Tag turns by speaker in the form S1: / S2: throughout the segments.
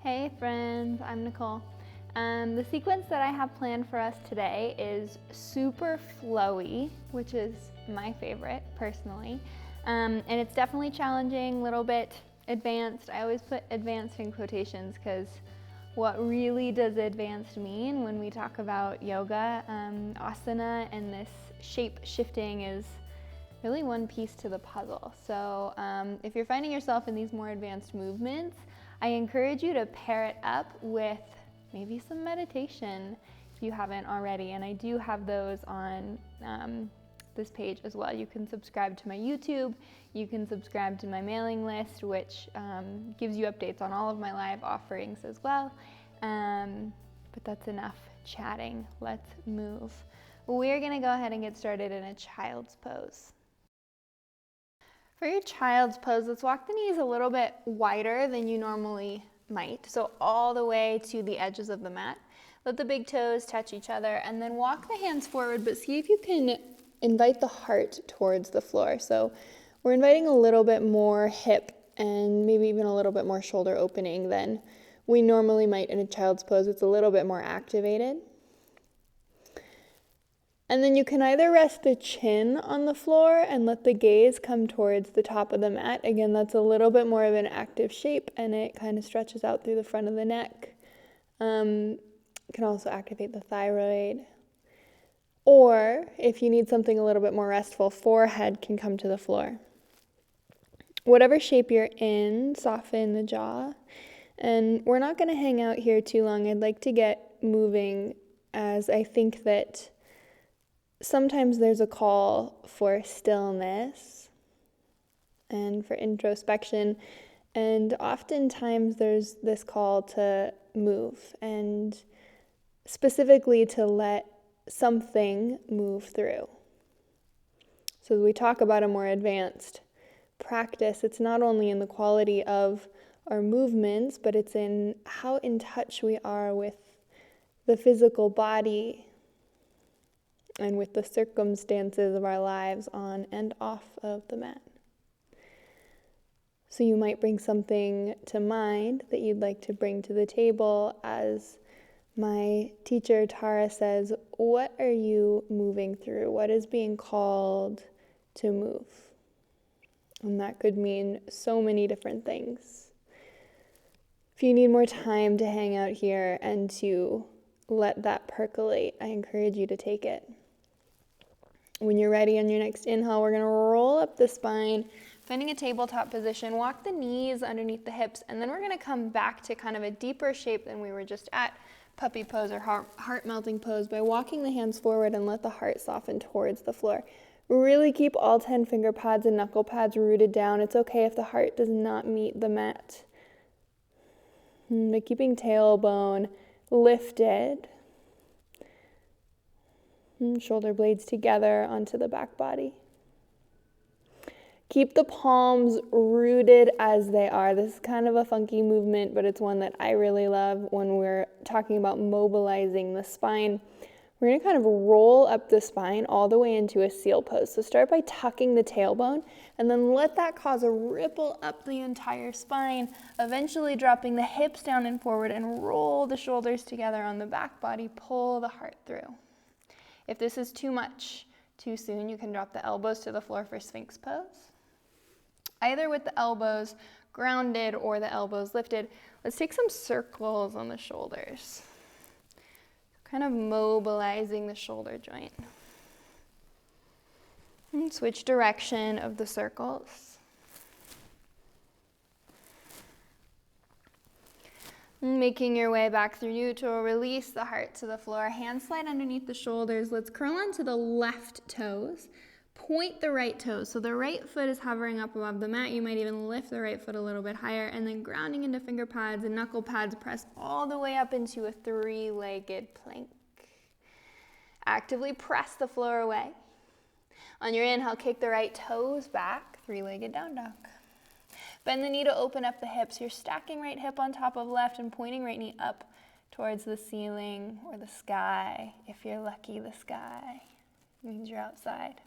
S1: Hey friends, I'm Nicole. The sequence that I have planned for us today is super flowy, which is my favorite personally. And it's definitely challenging, a little bit advanced. I always put advanced in quotations because what really does advanced mean when we talk about yoga, asana, and this shape shifting is really one piece to the puzzle. So if you're finding yourself in these more advanced movements, I encourage you to pair it up with maybe some meditation if you haven't already. And I do have those on this page as well. You can subscribe to my YouTube, you can subscribe to my mailing list, which gives you updates on all of my live offerings as well. But that's enough chatting. Let's move. We're gonna go ahead and get started in a child's pose. For your child's pose, let's walk the knees a little bit wider than you normally might. So all the way to the edges of the mat. Let the big toes touch each other and then walk the hands forward, but see if you can invite the heart towards the floor. So we're inviting a little bit more hip and maybe even a little bit more shoulder opening than we normally might in a child's pose. It's a little bit more activated. And then you can either rest the chin on the floor and let the gaze come towards the top of the mat. Again, that's a little bit more of an active shape and it kind of stretches out through the front of the neck. It can also activate the thyroid. Or if you need something a little bit more restful, forehead can come to the floor. Whatever shape you're in, soften the jaw. And we're not going to hang out here too long. I'd like to get moving, as I think that sometimes there's a call for stillness and for introspection, and oftentimes there's this call to move, and specifically to let something move through. So as we talk about a more advanced practice, it's not only in the quality of our movements, but it's in how in touch we are with the physical body and with the circumstances of our lives on and off of the mat. So you might bring something to mind that you'd like to bring to the table. As my teacher Tara says, what are you moving through? What is being called to move? And that could mean so many different things. If you need more time to hang out here and to let that percolate, I encourage you to take it. When you're ready on your next inhale, we're going to roll up the spine, finding a tabletop position, walk the knees underneath the hips, and then we're going to come back to kind of a deeper shape than we were just at, puppy pose or heart melting pose, by walking the hands forward and let the heart soften towards the floor. Really keep all 10 finger pads and knuckle pads rooted down. It's okay if the heart does not meet the mat. But keeping tailbone lifted. Shoulder blades together onto the back body. Keep the palms rooted as they are. This is kind of a funky movement, but it's one that I really love when we're talking about mobilizing the spine. We're going to kind of roll up the spine all the way into a seal pose. So start by tucking the tailbone and then let that cause a ripple up the entire spine, eventually dropping the hips down and forward, and roll the shoulders together on the back body. Pull the heart through. If this is too much, too soon, you can drop the elbows to the floor for Sphinx Pose. Either with the elbows grounded or the elbows lifted. Let's take some circles on the shoulders. Kind of mobilizing the shoulder joint. And switch direction of the circles. Making your way back through neutral, release the heart to the floor. Hands slide underneath the shoulders. Let's curl onto the left toes. Point the right toes. So the right foot is hovering up above the mat. You might even lift the right foot a little bit higher, and then grounding into finger pads and knuckle pads, press all the way up into a three-legged plank. Actively press the floor away. On your inhale, kick the right toes back, three-legged down dog. Bend the knee to open up the hips. You're stacking right hip on top of left and pointing right knee up towards the ceiling or the sky. If you're lucky, the sky means you're outside.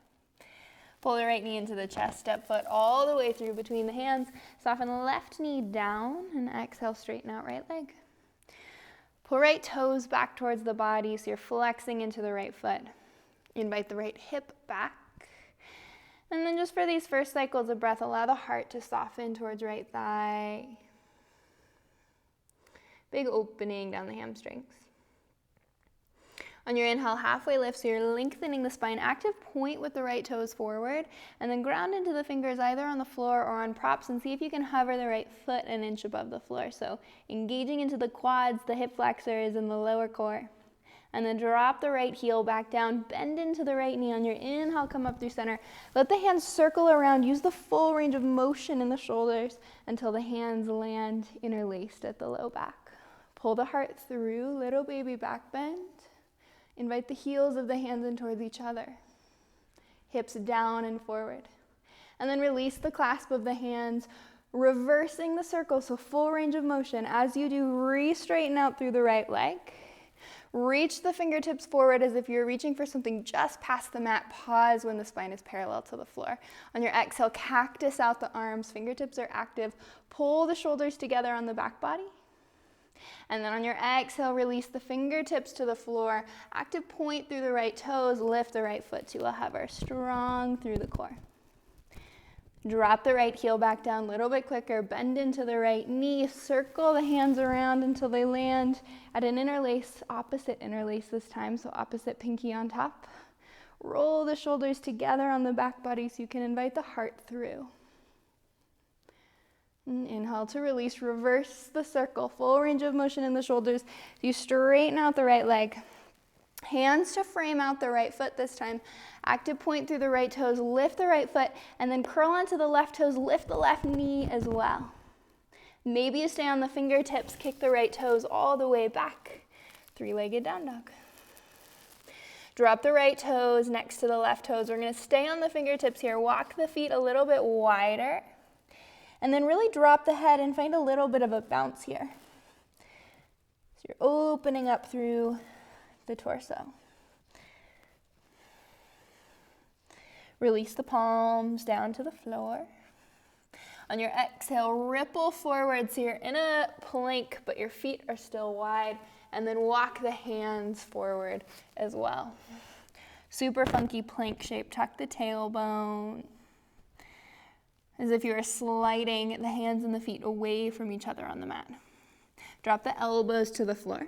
S1: Pull the right knee into the chest, step foot all the way through between the hands. Soften the left knee down and exhale, straighten out right leg. Pull right toes back towards the body so you're flexing into the right foot. Invite the right hip back. And then just for these first cycles of breath, allow the heart to soften towards right thigh. Big opening down the hamstrings. On your inhale, halfway lift, so you're lengthening the spine. Active point with the right toes forward, and then ground into the fingers either on the floor or on props, and see if you can hover the right foot an inch above the floor. So engaging into the quads, the hip flexors, and the lower core. And then drop the right heel back down, bend into the right knee. On your inhale, come up through center. Let the hands circle around. Use the full range of motion in the shoulders until the hands land interlaced at the low back. Pull the heart through, little baby back bend. Invite the heels of the hands in towards each other. Hips down and forward. And then release the clasp of the hands, reversing the circle, so full range of motion. As you do, re-straighten out through the right leg. Reach the fingertips forward as if you're reaching for something just past the mat. Pause when the spine is parallel to the floor. On your exhale, cactus out the arms. Fingertips are active. Pull the shoulders together on the back body. And then on your exhale, release the fingertips to the floor. Active point through the right toes. Lift the right foot to a hover. Strong through the core. Drop the right heel back down a little bit quicker. Bend into the right knee. Circle the hands around until they land at an interlace, opposite interlace this time, so opposite pinky on top. Roll the shoulders together on the back body so you can invite the heart through. Inhale to release, reverse the circle, full range of motion in the shoulders. You straighten out the right leg. Hands to frame out the right foot this time. Active point through the right toes, lift the right foot, and then curl onto the left toes, lift the left knee as well. Maybe you stay on the fingertips, kick the right toes all the way back. Three-legged down dog. Drop the right toes next to the left toes. We're gonna stay on the fingertips here. Walk the feet a little bit wider. And then really drop the head and find a little bit of a bounce here. So you're opening up through the torso. Release the palms down to the floor. On your exhale, ripple forward so you're in a plank, but your feet are still wide. And then walk the hands forward as well. Super funky plank shape. Tuck the tailbone. As if you were sliding the hands and the feet away from each other on the mat. Drop the elbows to the floor.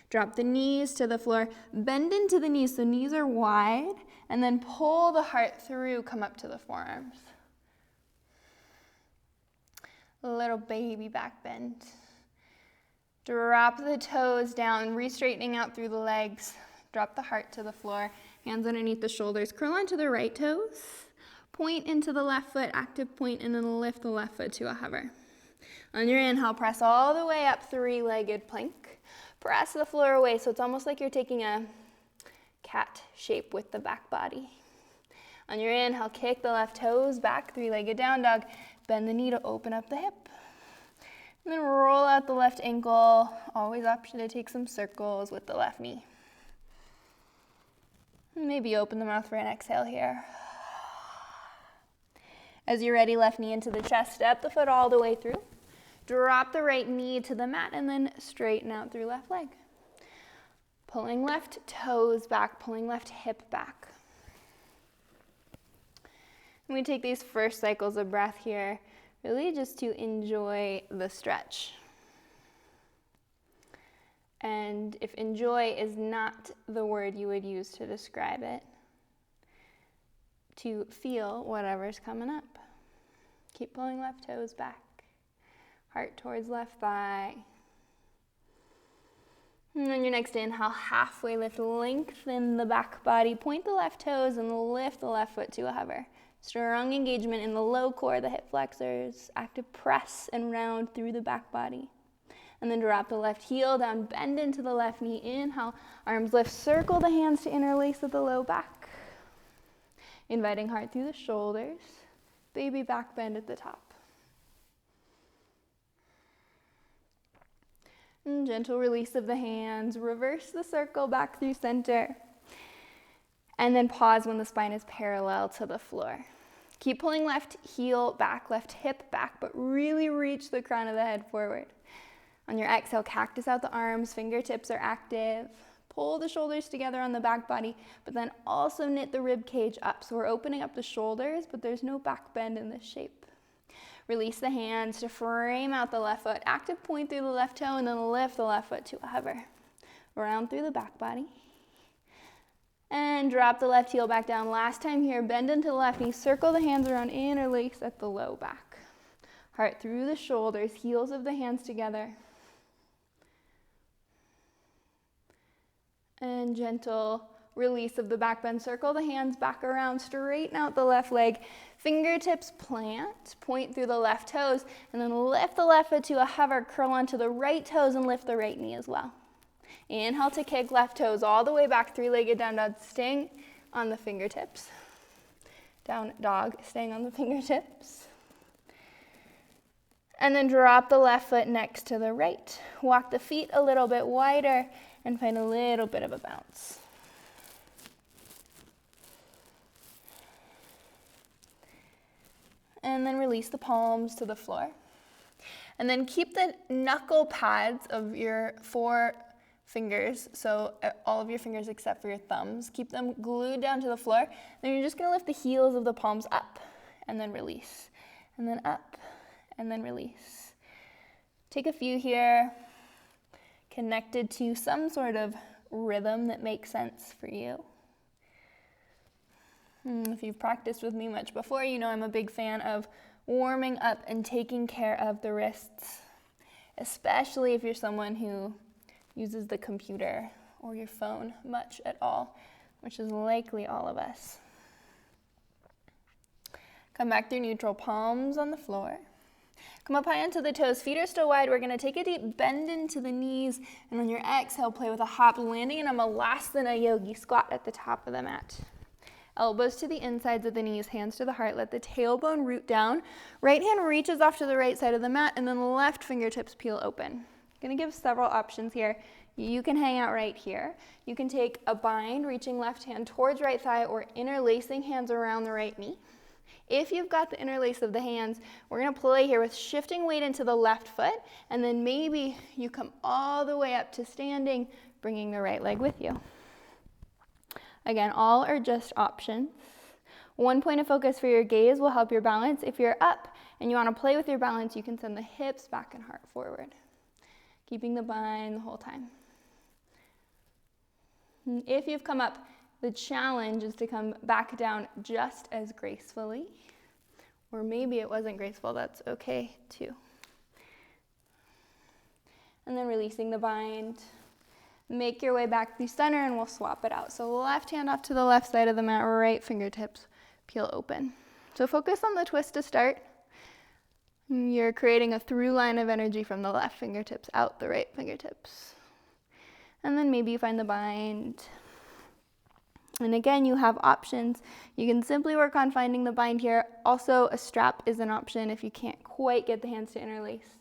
S1: Drop the knees to the floor. Bend into the knees so knees are wide. And then pull the heart through, come up to the forearms. Little baby back bend. Drop the toes down, re-straightening out through the legs. Drop the heart to the floor. Hands underneath the shoulders. Curl onto the right toes. Point into the left foot, active point, and then lift the left foot to a hover. On your inhale, press all the way up, three-legged plank. Press the floor away, so it's almost like you're taking a cat shape with the back body. On your inhale, kick the left toes back, three-legged down dog. Bend the knee to open up the hip. And then roll out the left ankle. Always option to take some circles with the left knee. Maybe open the mouth for an exhale here. As you're ready, left knee into the chest, step the foot all the way through. Drop the right knee to the mat and then straighten out through left leg. Pulling left toes back, pulling left hip back. And we take these first cycles of breath here, really just to enjoy the stretch. And if enjoy is not the word you would use to describe it, to feel whatever's coming up. Keep pulling left toes back. Heart towards left thigh. And on your next inhale, halfway lift, lengthen the back body. Point the left toes and lift the left foot to a hover. Strong engagement in the low core, the hip flexors. Active press and round through the back body. And then drop the left heel down, bend into the left knee. Inhale, arms lift, circle the hands to interlace at the low back. Inviting heart through the shoulders. Baby back bend at the top. And gentle release of the hands. Reverse the circle back through center. And then pause when the spine is parallel to the floor. Keep pulling left heel back, left hip back, but really reach the crown of the head forward. On your exhale, cactus out the arms, fingertips are active. Pull the shoulders together on the back body, but then also knit the rib cage up. So we're opening up the shoulders, but there's no back bend in this shape. Release the hands to frame out the left foot. Active point through the left toe, and then lift the left foot to a hover. Round through the back body. And drop the left heel back down. Last time here, bend into the left knee. Circle the hands around, interlace at the low back. Heart through the shoulders, heels of the hands together. And gentle release of the back bend. Circle the hands back around, straighten out the left leg. Fingertips plant, point through the left toes, and then lift the left foot to a hover, curl onto the right toes and lift the right knee as well. Inhale to kick left toes all the way back, three-legged down dog, staying on the fingertips. Down dog, staying on the fingertips. And then drop the left foot next to the right. Walk the feet a little bit wider and find a little bit of a bounce. And then release the palms to the floor. And then keep the knuckle pads of your four fingers, so all of your fingers except for your thumbs, keep them glued down to the floor. Then you're just going to lift the heels of the palms up and then release. And then up and then release. Take a few here, connected to some sort of rhythm that makes sense for you. If you've practiced with me much before, you know I'm a big fan of warming up and taking care of the wrists, especially if you're someone who uses the computer or your phone much at all, which is likely all of us. Come back through neutral, palms on the floor. Come up high onto the toes, feet are still wide. We're gonna take a deep bend into the knees, and on your exhale, play with a hop, landing in a Malasana yogi squat at the top of the mat. Elbows to the insides of the knees, hands to the heart. Let the tailbone root down. Right hand reaches off to the right side of the mat, and then the left fingertips peel open. I'm gonna give several options here. You can hang out right here. You can take a bind, reaching left hand towards right thigh, or interlacing hands around the right knee. If you've got the interlace of the hands, we're gonna play here with shifting weight into the left foot, and then maybe you come all the way up to standing, bringing the right leg with you. Again, all are just options. One point of focus for your gaze will help your balance. If you're up and you want to play with your balance, you can send the hips back and heart forward, keeping the bind the whole time. And if you've come up, the challenge is to come back down just as gracefully, or maybe it wasn't graceful, that's okay too. And then releasing the bind. Make your way back through center and we'll swap it out. So left hand off to the left side of the mat, right fingertips peel open. So focus on the twist to start. You're creating a through line of energy from the left fingertips out the right fingertips. And then maybe you find the bind. And again, you have options. You can simply work on finding the bind here. Also, a strap is an option if you can't quite get the hands to interlace.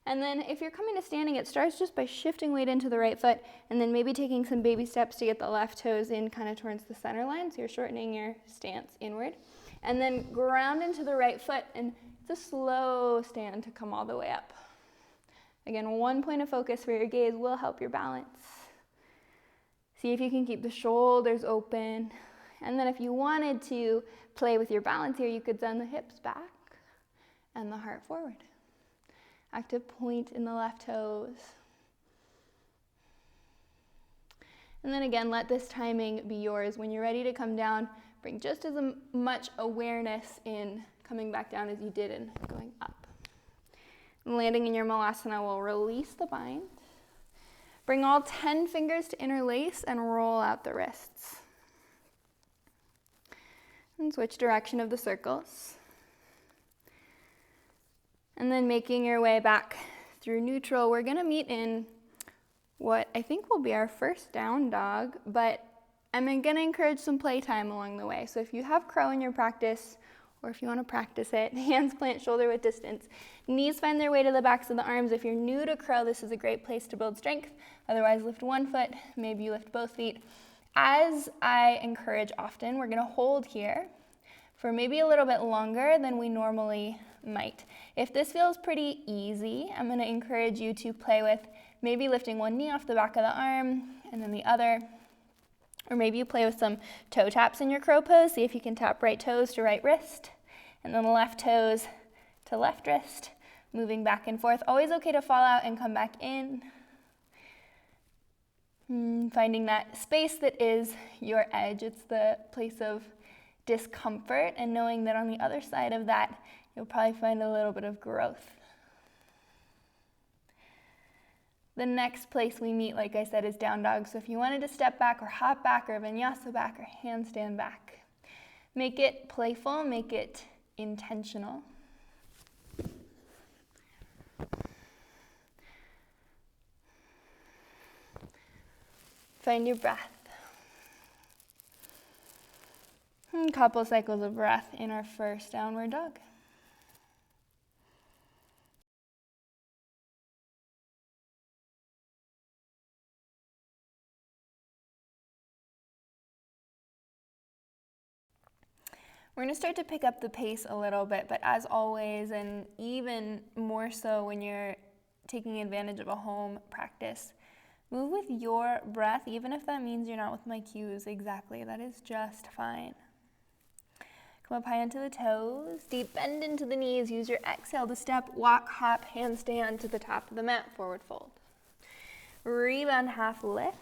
S1: And then if you're coming to standing, it starts just by shifting weight into the right foot and then maybe taking some baby steps to get the left toes in kind of towards the center line. So you're shortening your stance inward. And then ground into the right foot, and it's a slow stand to come all the way up. Again, one point of focus for your gaze will help your balance. See if you can keep the shoulders open. And then if you wanted to play with your balance here, you could send the hips back and the heart forward. Active point in the left toes. And then again, let this timing be yours. When you're ready to come down, bring just as much awareness in coming back down as you did in going up. Landing in your Malasana will release the bind. Bring all 10 fingers to interlace and roll out the wrists. And switch direction of the circles. And then making your way back through neutral, we're gonna meet in what I think will be our first down dog, but I'm gonna encourage some playtime along the way. So if you have crow in your practice, or if you wanna practice it, hands plant shoulder width distance. Knees find their way to the backs of the arms. If you're new to crow, this is a great place to build strength. Otherwise, lift one foot, maybe you lift both feet. As I encourage often, we're gonna hold here for maybe a little bit longer than we normally might. If this feels pretty easy, I'm gonna encourage you to play with maybe lifting one knee off the back of the arm and then the other. Or maybe you play with some toe taps in your crow pose. See if you can tap right toes to right wrist, and then left toes to left wrist, moving back and forth. Always okay to fall out and come back in. Finding that space that is your edge. It's the place of discomfort, and knowing that on the other side of that, you'll probably find a little bit of growth. The next place we meet, like I said, is down dog. So if you wanted to step back or hop back or vinyasa back or handstand back, make it playful, make it intentional. Find your breath. A couple cycles of breath in our first downward dog. We're going to start to pick up the pace a little bit, but as always, and even more so when you're taking advantage of a home practice, move with your breath, even if that means you're not with my cues exactly. That is just fine. Come up high onto the toes, deep bend into the knees. Use your exhale to step, walk, hop, handstand to the top of the mat, forward fold. Rebound, half lift.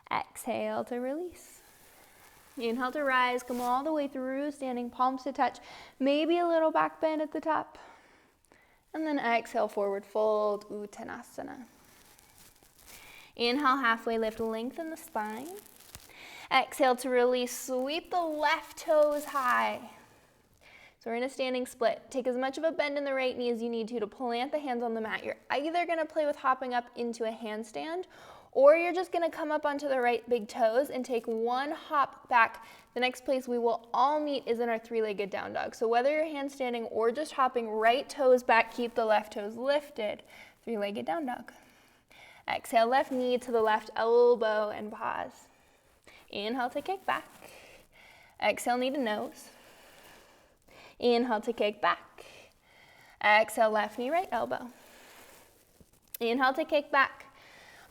S1: Exhale to release. Inhale to rise, come all the way through, standing palms to touch, maybe a little back bend at the top. And then exhale, forward fold, Uttanasana. Inhale, halfway lift, lengthen the spine. Exhale to release, sweep the left toes high. So we're in a standing split. Take as much of a bend in the right knee as you need to plant the hands on the mat. You're either gonna play with hopping up into a handstand, or you're just gonna come up onto the right big toes and take one hop back. The next place we will all meet is in our three-legged down dog. So whether you're handstanding or just hopping, right toes back, keep the left toes lifted. Three-legged down dog. Exhale, left knee to the left elbow and pause. Inhale to kick back. Exhale, knee to nose. Inhale to kick back. Exhale, left knee, right elbow. Inhale to kick back.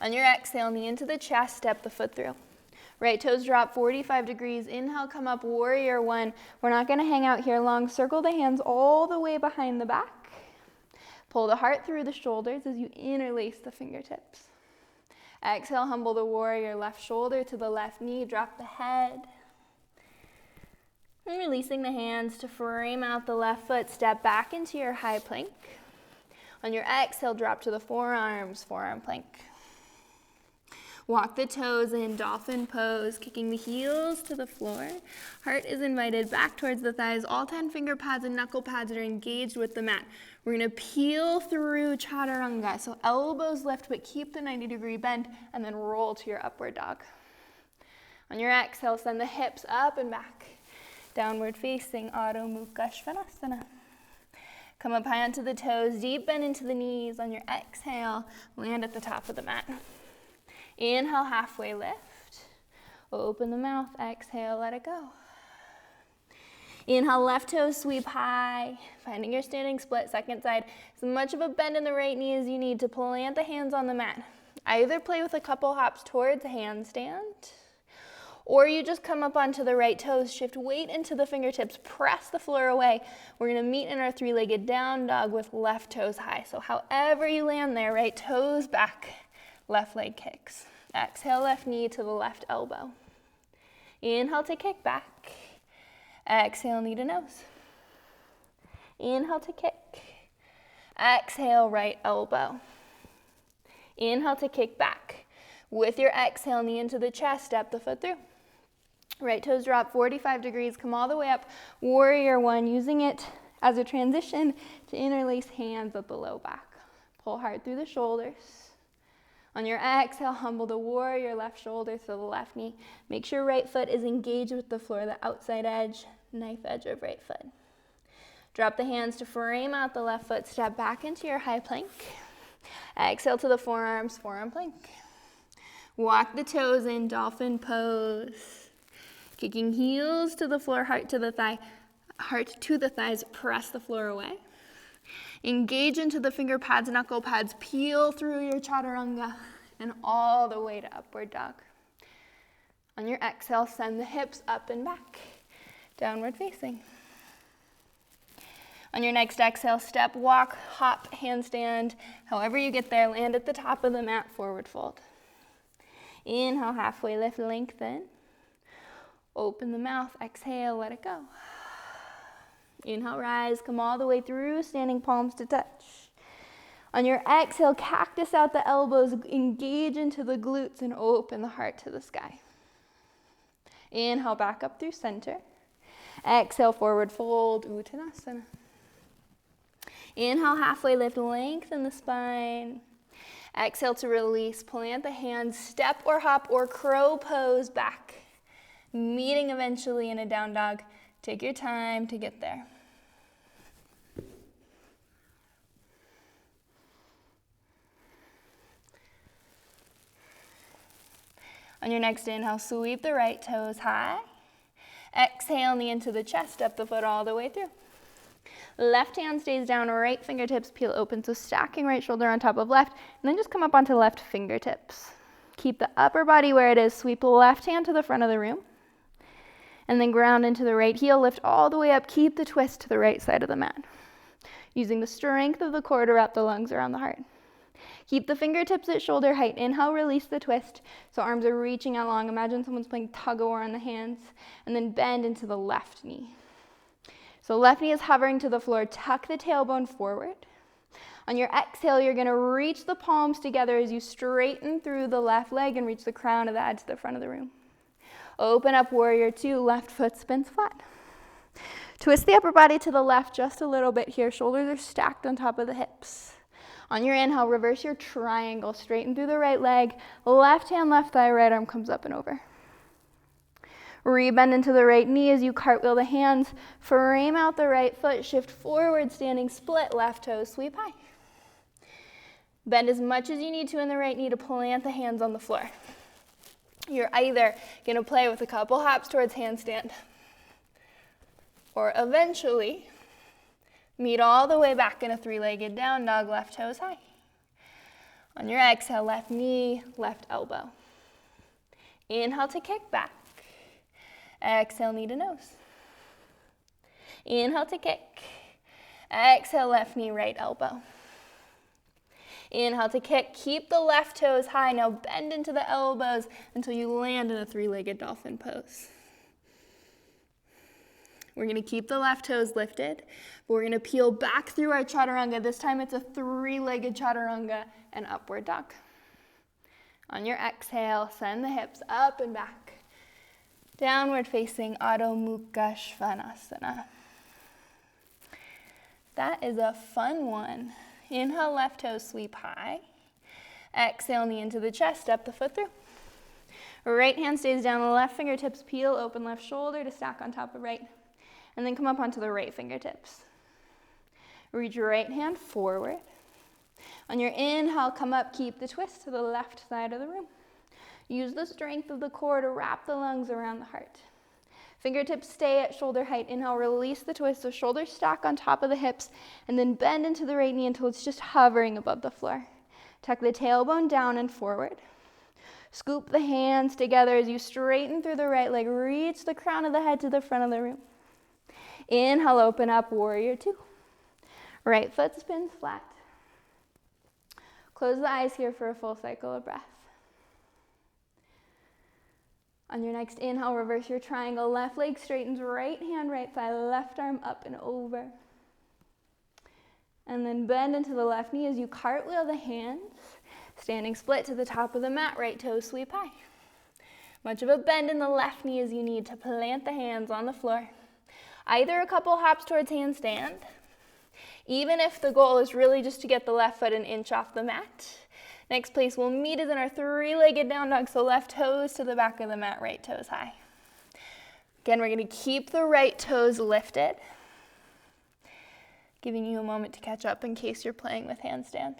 S1: On your exhale, knee into the chest, step the foot through. Right toes drop 45 degrees. Inhale, come up, warrior one. We're not gonna hang out here long. Circle the hands all the way behind the back. Pull the heart through the shoulders as you interlace the fingertips. Exhale, humble the warrior, left shoulder to the left knee, drop the head. And releasing the hands to frame out the left foot, step back into your high plank. On your exhale, drop to the forearms, forearm plank. Walk the toes in Dolphin pose, kicking the heels to the floor. Heart is invited back towards the thighs. All 10 finger pads and knuckle pads are engaged with the mat. We're gonna peel through chaturanga. So elbows lift, but keep the 90-degree bend, and then roll to your upward dog. On your exhale, send the hips up and back. Downward facing Adho Mukha Svanasana. Come up high onto the toes, deep bend into the knees. On your exhale, land at the top of the mat. Inhale, halfway lift. Open the mouth, exhale, let it go. Inhale, left toe sweep high, finding your standing split, second side. As much of a bend in the right knee as you need to plant the hands on the mat. Either play with a couple hops towards handstand, or you just come up onto the right toes, shift weight into the fingertips, press the floor away. We're gonna meet in our three-legged down dog with left toes high. So however you land there, right toes back, left leg kicks. Exhale, left knee to the left elbow. Inhale to kick back. Exhale, knee to nose. Inhale to kick. Exhale, right elbow. Inhale to kick back. With your exhale, knee into the chest, step the foot through. Right toes drop 45 degrees, come all the way up. Warrior one, using it as a transition to interlace hands at the low back. Pull hard through the shoulders. On your exhale, humble the warrior, left shoulder to the left knee. Make sure right foot is engaged with the floor, the outside edge, knife edge of right foot. Drop the hands to frame out the left foot, step back into your high plank. Exhale to the forearms, forearm plank. Walk the toes in, Dolphin Pose. Kicking heels to the floor, heart to the thigh, heart to the thighs, press the floor away. Engage into the finger pads, knuckle pads, peel through your chaturanga and all the way to upward dog. On your exhale, send the hips up and back, downward facing. On your next exhale, step, walk, hop, handstand. However you get there, land at the top of the mat, forward fold. Inhale, halfway lift, lengthen. Open the mouth, exhale, let it go. Inhale, rise, come all the way through, standing palms to touch. On your exhale, cactus out the elbows, engage into the glutes and open the heart to the sky. Inhale, back up through center. Exhale, forward fold, Uttanasana. Inhale, halfway lift, lengthen the spine. Exhale to release, plant the hands, step or hop or crow pose back. Meeting eventually in a down dog. Take your time to get there. On your next inhale, sweep the right toes high. Exhale, knee into the chest, step the foot all the way through. Left hand stays down, right fingertips peel open, so stacking right shoulder on top of left, and then just come up onto left fingertips. Keep the upper body where it is, sweep left hand to the front of the room, and then ground into the right heel, lift all the way up, keep the twist to the right side of the mat. Using the strength of the core to wrap the lungs around the heart. Keep the fingertips at shoulder height. Inhale, release the twist, so arms are reaching out long. Imagine someone's playing tug-of-war on the hands, and then bend into the left knee. So left knee is hovering to the floor. Tuck the tailbone forward. On your exhale, you're going to reach the palms together as you straighten through the left leg and reach the crown of the head to the front of the room. Open up, warrior two, left foot spins flat. Twist the upper body to the left just a little bit here. Shoulders are stacked on top of the hips. On your inhale, reverse your triangle. Straighten through the right leg. Left hand, left thigh, right arm comes up and over. Rebend into the right knee as you cartwheel the hands. Frame out the right foot. Shift forward, standing split. Left toes sweep high. Bend as much as you need to in the right knee to plant the hands on the floor. You're either going to play with a couple hops towards handstand, or eventually meet all the way back in a three-legged down dog, left toes high. On your exhale, left knee, left elbow. Inhale to kick back. Exhale, knee to nose. Inhale to kick. Exhale, left knee, right elbow. Inhale to kick. Keep the left toes high. Now bend into the elbows until you land in a three-legged dolphin pose. We're going to keep the left toes lifted, but we're going to peel back through our chaturanga. This time it's a three-legged chaturanga and upward dog. On your exhale, send the hips up and back. Downward facing Adho Mukha Svanasana. That is a fun one. Inhale, left toes sweep high. Exhale, knee into the chest, step the foot through. Right hand stays down, the left fingertips peel, open left shoulder to stack on top of right. And then come up onto the right fingertips. Reach your right hand forward. On your inhale, come up, keep the twist to the left side of the room. Use the strength of the core to wrap the lungs around the heart. Fingertips stay at shoulder height. Inhale, release the twist, so shoulders stack on top of the hips, and then bend into the right knee until it's just hovering above the floor. Tuck the tailbone down and forward. Scoop the hands together as you straighten through the right leg. Reach the crown of the head to the front of the room. Inhale, open up, warrior two. Right foot spins flat. Close the eyes here for a full cycle of breath. On your next inhale, reverse your triangle. Left leg straightens, right hand, right thigh, left arm up and over. And then bend into the left knee as you cartwheel the hands. Standing split to the top of the mat, right toes sweep high. Much of a bend in the left knee as you need to plant the hands on the floor. Either a couple hops towards handstand, even if the goal is really just to get the left foot an inch off the mat. Next place we'll meet is in our three-legged down dog, so left toes to the back of the mat, right toes high. Again, we're going to keep the right toes lifted, giving you a moment to catch up in case you're playing with handstand.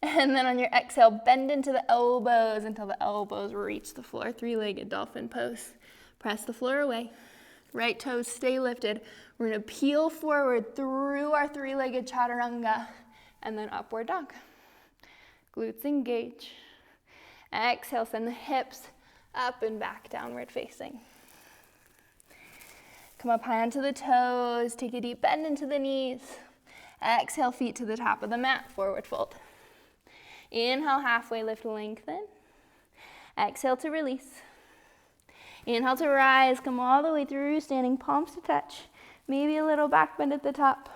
S1: And then on your exhale, bend into the elbows until the elbows reach the floor. Three-legged dolphin pose. Press the floor away. Right toes stay lifted. We're gonna peel forward through our three-legged chaturanga and then upward dog. Glutes engage. Exhale, send the hips up and back, downward facing. Come up high onto the toes, take a deep bend into the knees. Exhale, feet to the top of the mat, forward fold. Inhale, halfway lift, lengthen. Exhale to release. Inhale to rise, come all the way through, standing palms to touch. Maybe a little back bend at the top.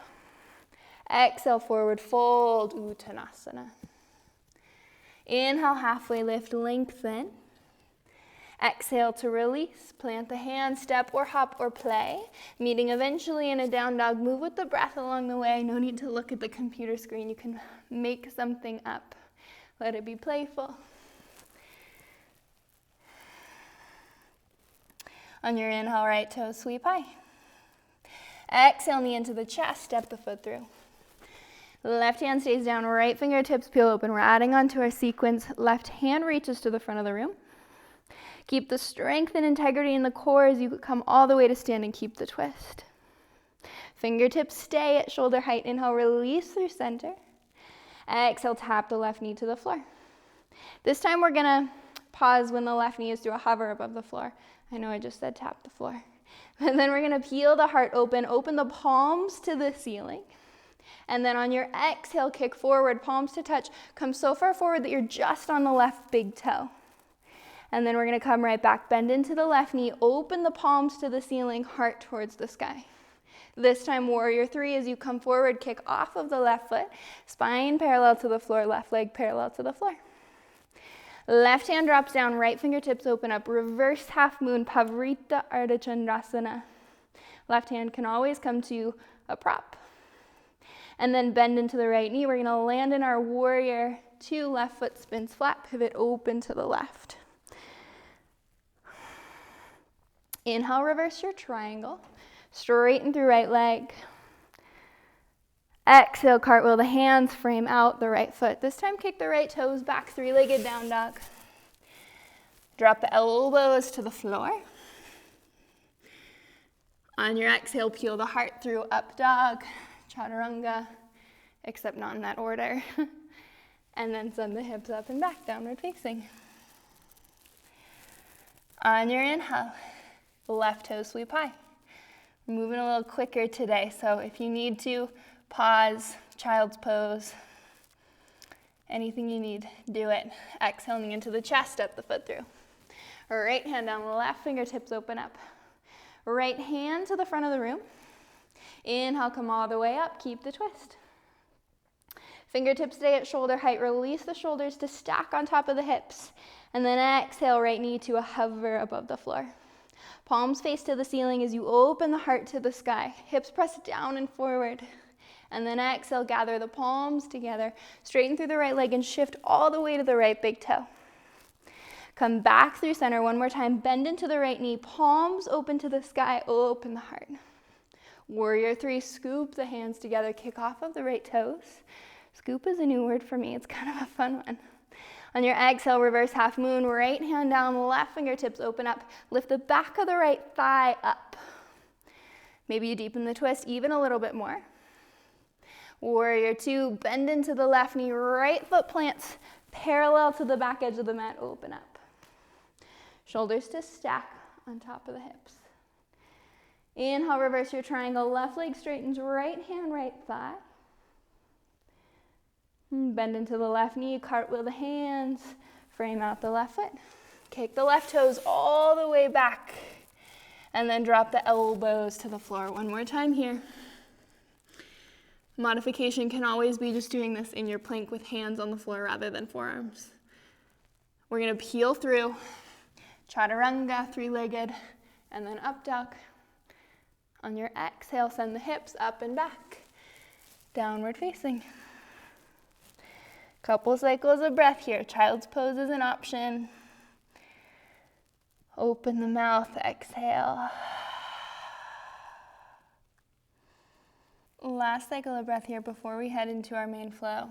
S1: Exhale, forward fold, Uttanasana. Inhale, halfway lift, lengthen. Exhale to release, plant the hands, step or hop or play. Meeting eventually in a down dog. Move with the breath along the way. No need to look at the computer screen. You can make something up. Let it be playful. On your inhale, right toes sweep high. Exhale, knee into the chest, step the foot through. Left hand stays down, right fingertips peel open. We're adding on to our sequence. Left hand reaches to the front of the room. Keep the strength and integrity in the core as you come all the way to stand and keep the twist. Fingertips stay at shoulder height. Inhale, release through center. Exhale, tap the left knee to the floor. This time we're gonna pause when the left knee is through a hover above the floor. I know I just said tap the floor. And then we're gonna peel the heart open the palms to the ceiling. And then on your exhale, kick forward, palms to touch. Come so far forward that you're just on the left big toe. And then we're gonna come right back, bend into the left knee, open the palms to the ceiling, heart towards the sky. This time, warrior three, as you come forward, kick off of the left foot, spine parallel to the floor, left leg parallel to the floor. Left hand drops down, right fingertips open up, reverse half moon, Pavrita Ardha Chandrasana. Left hand can always come to a prop. And then bend into the right knee. We're gonna land in our warrior two, left foot spins flat, pivot open to the left. Inhale, reverse your triangle. Straighten through right leg. Exhale, cartwheel the hands, frame out the right foot. This time, kick the right toes back, three-legged down dog. Drop the elbows to the floor. On your exhale, peel the heart through up dog, chaturanga, except not in that order. And then send the hips up and back, downward facing. On your inhale, left toe sweep high. We're moving a little quicker today, so if you need to, pause, child's pose, anything you need, do it. Exhale, knee into the chest, step the foot through. Right hand down, left fingertips open up. Right hand to the front of the room. Inhale, come all the way up, keep the twist. Fingertips stay at shoulder height, release the shoulders to stack on top of the hips. And then exhale, right knee to a hover above the floor. Palms face to the ceiling as you open the heart to the sky. Hips press down and forward. And then exhale, gather the palms together. Straighten through the right leg and shift all the way to the right big toe. Come back through center one more time. Bend into the right knee. Palms open to the sky. Open the heart. Warrior three, scoop the hands together. Kick off of the right toes. Scoop is a new word for me. It's kind of a fun one. On your exhale, reverse half moon, right hand down, left fingertips open up. Lift the back of the right thigh up. Maybe you deepen the twist even a little bit more. Warrior two, bend into the left knee, right foot plants parallel to the back edge of the mat, open up. Shoulders to stack on top of the hips. Inhale, reverse your triangle, left leg straightens, right hand, right thigh. Bend into the left knee, cartwheel the hands, frame out the left foot. Kick the left toes all the way back, and then drop the elbows to the floor. One more time here. Modification can always be just doing this in your plank with hands on the floor rather than forearms. We're gonna peel through, chaturanga, three-legged, and then up dog. On your exhale, send the hips up and back, downward facing. Couple cycles of breath here. Child's pose is an option. Open the mouth, exhale. Last cycle of breath here before we head into our main flow.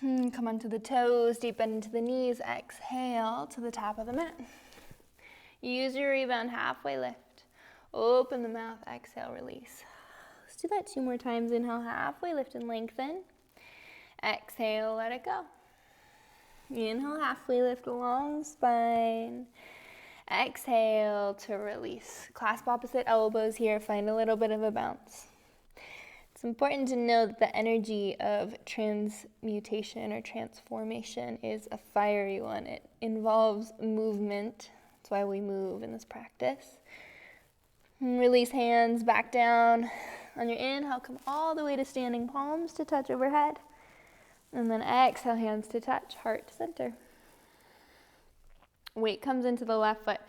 S1: Come onto the toes, deep bend into the knees. Exhale to the top of the mat. Use your rebound, halfway lift. Open the mouth, exhale, release. Let's do that 2 more times. Inhale, halfway lift and lengthen. Exhale, let it go. Inhale, halfway lift, long spine. Exhale to release. Clasp opposite elbows here. Find a little bit of a bounce. It's important to know that the energy of transmutation or transformation is a fiery one. It involves movement. That's why we move in this practice. Release hands back down. On your inhale, come all the way to standing, palms to touch overhead. And then exhale, hands to touch, heart to center. Weight comes into the left foot.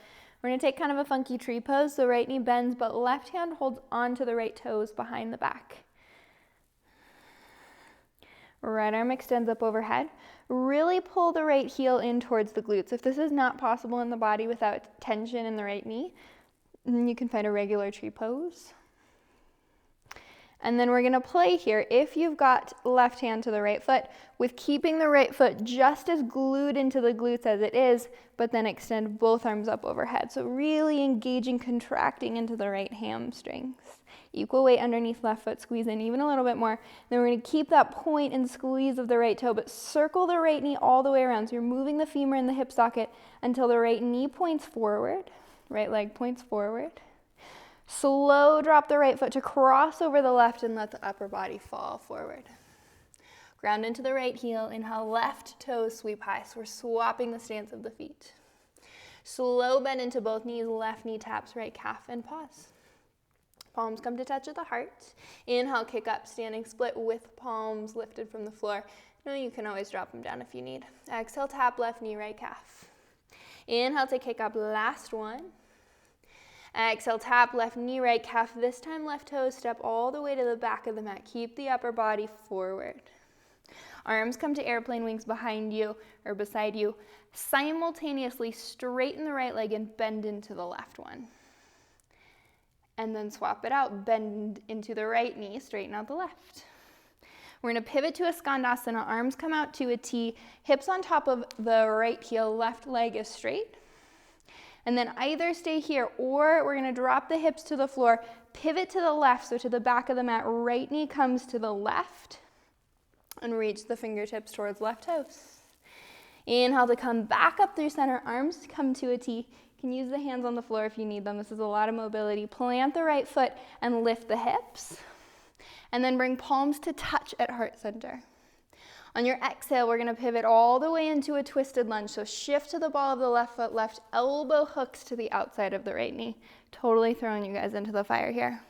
S1: We're going to take kind of a funky tree pose. So right knee bends, but left hand holds onto the right toes behind the back. Right arm extends up overhead. Really pull the right heel in towards the glutes. If this is not possible in the body without tension in the right knee, you can find a regular tree pose. And then we're gonna play here, if you've got left hand to the right foot, with keeping the right foot just as glued into the glutes as it is, but then extend both arms up overhead. So really engaging, contracting into the right hamstrings. Equal weight underneath left foot, squeeze in even a little bit more. Then we're gonna keep that point and squeeze of the right toe, but circle the right knee all the way around. So you're moving the femur in the hip socket until the right knee points forward, right leg points forward. Slow drop the right foot to cross over the left and let the upper body fall forward. Ground into the right heel, inhale, left toes sweep high. So we're swapping the stance of the feet. Slow bend into both knees, left knee taps right calf and pause. Palms come to touch at the heart. Inhale, kick up, standing split with palms lifted from the floor. No, you can always drop them down if you need. Exhale, tap left knee, right calf. Inhale to kick up, last one. Exhale, tap left knee, right calf. This time left toes step all the way to the back of the mat. Keep the upper body forward. Arms come to airplane wings behind you or beside you. Simultaneously straighten the right leg and bend into the left one. And then swap it out. Bend into the right knee, straighten out the left. We're going to pivot to a Svanasana. Arms come out to a T. Hips on top of the right heel. Left leg is straight. And then either stay here or we're going to drop the hips to the floor, pivot to the left, so to the back of the mat. Right knee comes to the left and reach the fingertips towards left toes. Inhale to come back up through center. Arms come to a T. You can use the hands on the floor if you need them. This is a lot of mobility. Plant the right foot and lift the hips. And then bring palms to touch at heart center. On your exhale, we're going to pivot all the way into a twisted lunge. So shift to the ball of the left foot, left elbow hooks to the outside of the right knee. Totally throwing you guys into the fire here.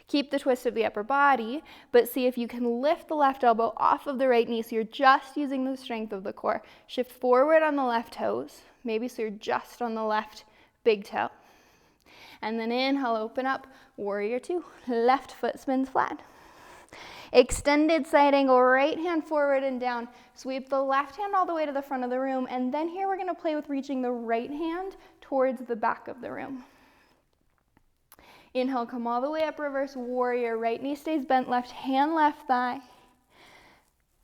S1: Keep the twist of the upper body, but see if you can lift the left elbow off of the right knee so you're just using the strength of the core. Shift forward on the left toes, maybe so you're just on the left big toe. And then inhale, open up, warrior two. Left foot spins flat. Extended side angle, right hand forward and down. Sweep the left hand all the way to the front of the room. And then here we're going to play with reaching the right hand towards the back of the room. Inhale, come all the way up, reverse warrior. Right knee stays bent, left hand, left thigh.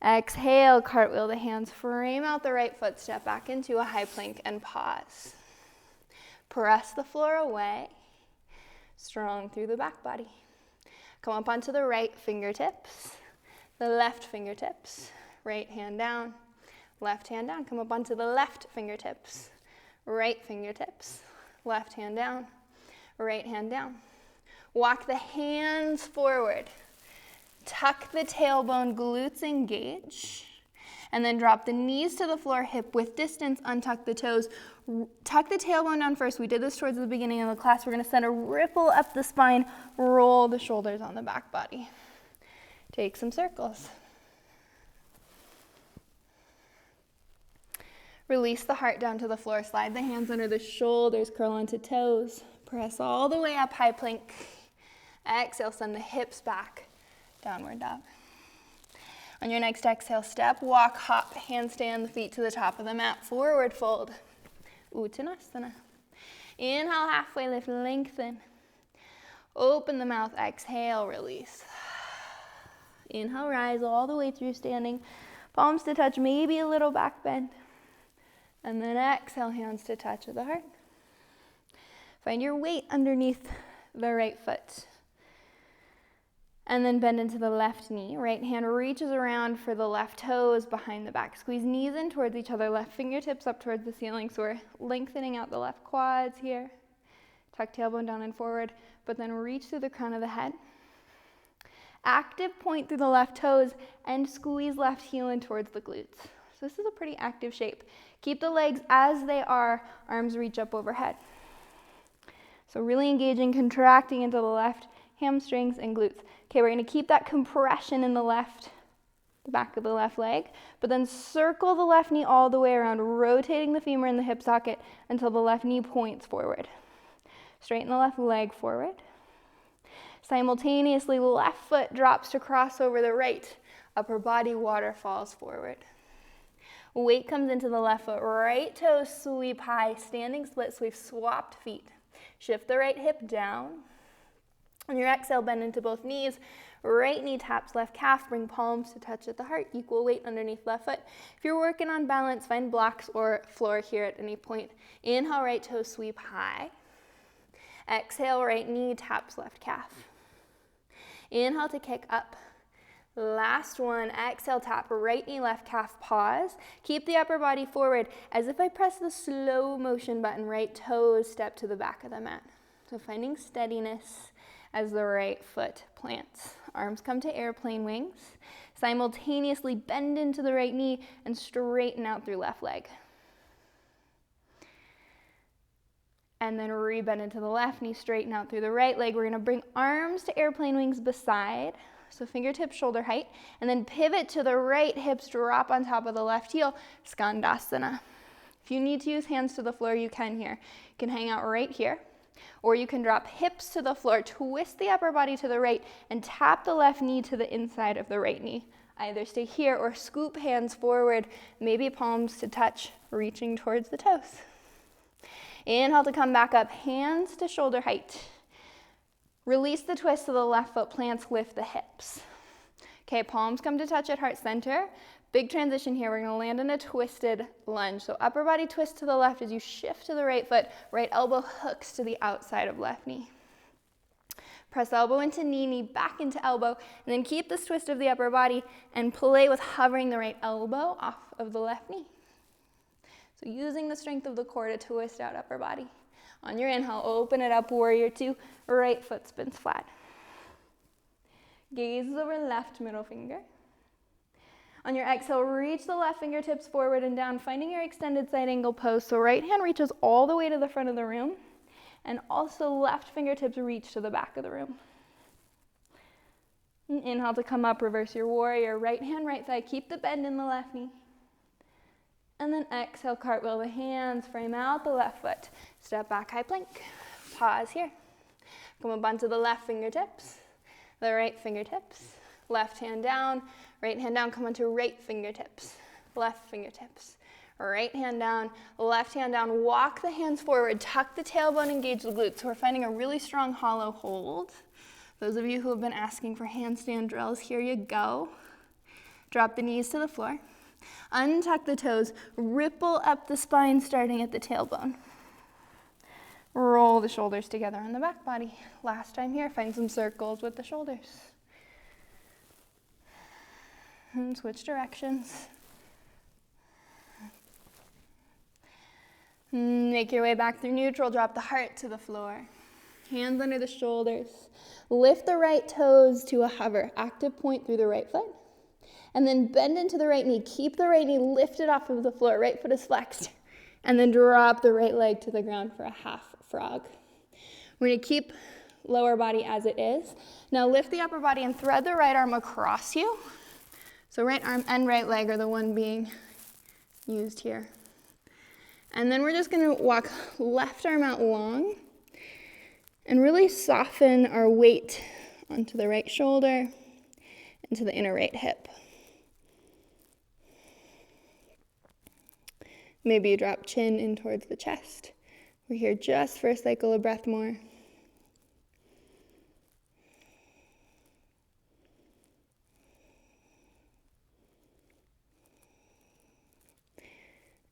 S1: Exhale, cartwheel the hands, frame out the right foot, step back into a high plank and pause. Press the floor away, strong through the back body. Come up onto the right fingertips, the left fingertips, right hand down, left hand down. Come up onto the left fingertips, right fingertips, left hand down, right hand down. Walk the hands forward. Tuck the tailbone, glutes engage. And then drop the knees to the floor, hip width distance, untuck the toes. Tuck the tailbone down first. We did this towards the beginning of the class. We're going to send a ripple up the spine, roll the shoulders on the back body. Take some circles. Release the heart down to the floor. Slide the hands under the shoulders, curl onto toes. Press all the way up, high plank. Exhale, send the hips back, downward dog. On your next exhale, step, walk, hop, handstand the feet to the top of the mat, forward fold, Uttanasana. Inhale, halfway lift, lengthen. Open the mouth, exhale, release. Inhale, rise all the way through standing. Palms to touch, maybe a little back bend. And then exhale, hands to touch of the heart. Find your weight underneath the right foot. And then bend into the left knee. Right hand reaches around for the left toes behind the back. Squeeze knees in towards each other, left fingertips up towards the ceiling. So we're lengthening out the left quads here. Tuck tailbone down and forward, but then reach through the crown of the head. Active point through the left toes and squeeze left heel in towards the glutes. So this is a pretty active shape. Keep the legs as they are, arms reach up overhead. So really engaging, contracting into the left hamstrings and glutes. Okay, we're gonna keep that compression in the back of the left leg, but then circle the left knee all the way around, rotating the femur in the hip socket until the left knee points forward. Straighten the left leg forward. Simultaneously, left foot drops to cross over the right. Upper body waterfalls forward. Weight comes into the left foot. Right toes sweep high. Standing split, so we've swapped feet. Shift the right hip down. On your exhale, bend into both knees. Right knee taps left calf. Bring palms to touch at the heart. Equal weight underneath left foot. If you're working on balance, find blocks or floor here at any point. Inhale, right toe sweep high. Exhale, right knee taps left calf. Inhale to kick up. Last one, exhale, tap right knee, left calf, pause. Keep the upper body forward as if I press the slow motion button, right toes step to the back of the mat. So finding steadiness as the right foot plants. Arms come to airplane wings. Simultaneously bend into the right knee and straighten out through left leg. And then re-bend into the left knee, straighten out through the right leg. We're gonna bring arms to airplane wings beside, so fingertips shoulder height, and then pivot to the right, hips drop on top of the left heel, Skandasana. If you need to use hands to the floor, you can here. You can hang out right here, or you can drop hips to the floor, twist the upper body to the right, and tap the left knee to the inside of the right knee. Either stay here or scoop hands forward, maybe palms to touch, reaching towards the toes. Inhale to come back up, hands to shoulder height. Release the twist to the left foot, plants, lift the hips. Okay, palms come to touch at heart center. Big transition here, we're gonna land in a twisted lunge. So upper body twist to the left as you shift to the right foot, right elbow hooks to the outside of left knee. Press elbow into knee, knee back into elbow, and then keep this twist of the upper body and play with hovering the right elbow off of the left knee. So using the strength of the core to twist out upper body. On your inhale, open it up, warrior two, right foot spins flat. Gaze over left middle finger. On your exhale, reach the left fingertips forward and down, finding your extended side angle pose. So right hand reaches all the way to the front of the room, and also left fingertips reach to the back of the room. Inhale to come up, reverse your warrior. Right hand, right thigh, keep the bend in the left knee. And then exhale, cartwheel the hands, frame out the left foot. Step back, high plank. Pause here. Come up onto the left fingertips, the right fingertips. Left hand down, right hand down, come onto right fingertips, left fingertips. Right hand down, left hand down. Walk the hands forward, tuck the tailbone, engage the glutes. So we're finding a really strong hollow hold. Those of you who have been asking for handstand drills, here you go. Drop the knees to the floor. Untuck the toes, ripple up the spine starting at the tailbone. Roll the shoulders together on the back body. Last time here, find some circles with the shoulders. And switch directions. Make your way back through neutral, drop the heart to the floor. Hands under the shoulders. Lift the right toes to a hover, active point through the right foot. And then bend into the right knee. Keep the right knee lifted off of the floor. Right foot is flexed. And then drop the right leg to the ground for a half frog. We're going to keep lower body as it is. Now lift the upper body and thread the right arm across you. So right arm and right leg are the one being used here. And then we're just going to walk left arm out long and really soften our weight onto the right shoulder and to the inner right hip. Maybe you drop chin in towards the chest. We're here just for a cycle of breath more.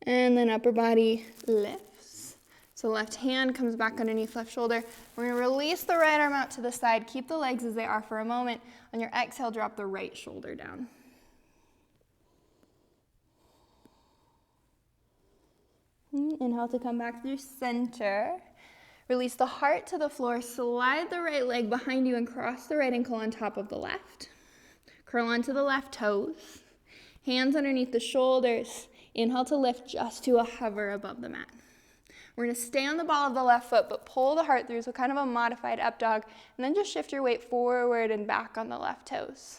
S1: And then upper body lifts. So left hand comes back underneath left shoulder. We're gonna release the right arm out to the side. Keep the legs as they are for a moment. On your exhale, drop the right shoulder down. Inhale to come back through center. Release the heart to the floor. Slide the right leg behind you and cross the right ankle on top of the left. Curl onto the left toes. Hands underneath the shoulders. Inhale to lift just to a hover above the mat. We're going to stay on the ball of the left foot, but pull the heart through, so kind of a modified up dog, and then just shift your weight forward and back on the left toes.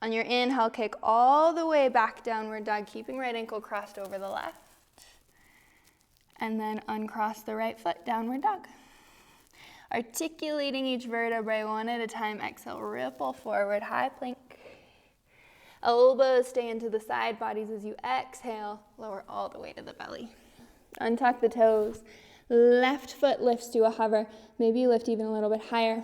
S1: On your inhale, kick all the way back, downward dog, keeping right ankle crossed over the left. And then uncross the right foot, downward dog. Articulating each vertebrae one at a time. Exhale, ripple forward, high plank. Elbows stay into the side bodies as you exhale. Lower all the way to the belly. Untuck the toes. Left foot lifts to a hover. Maybe you lift even a little bit higher.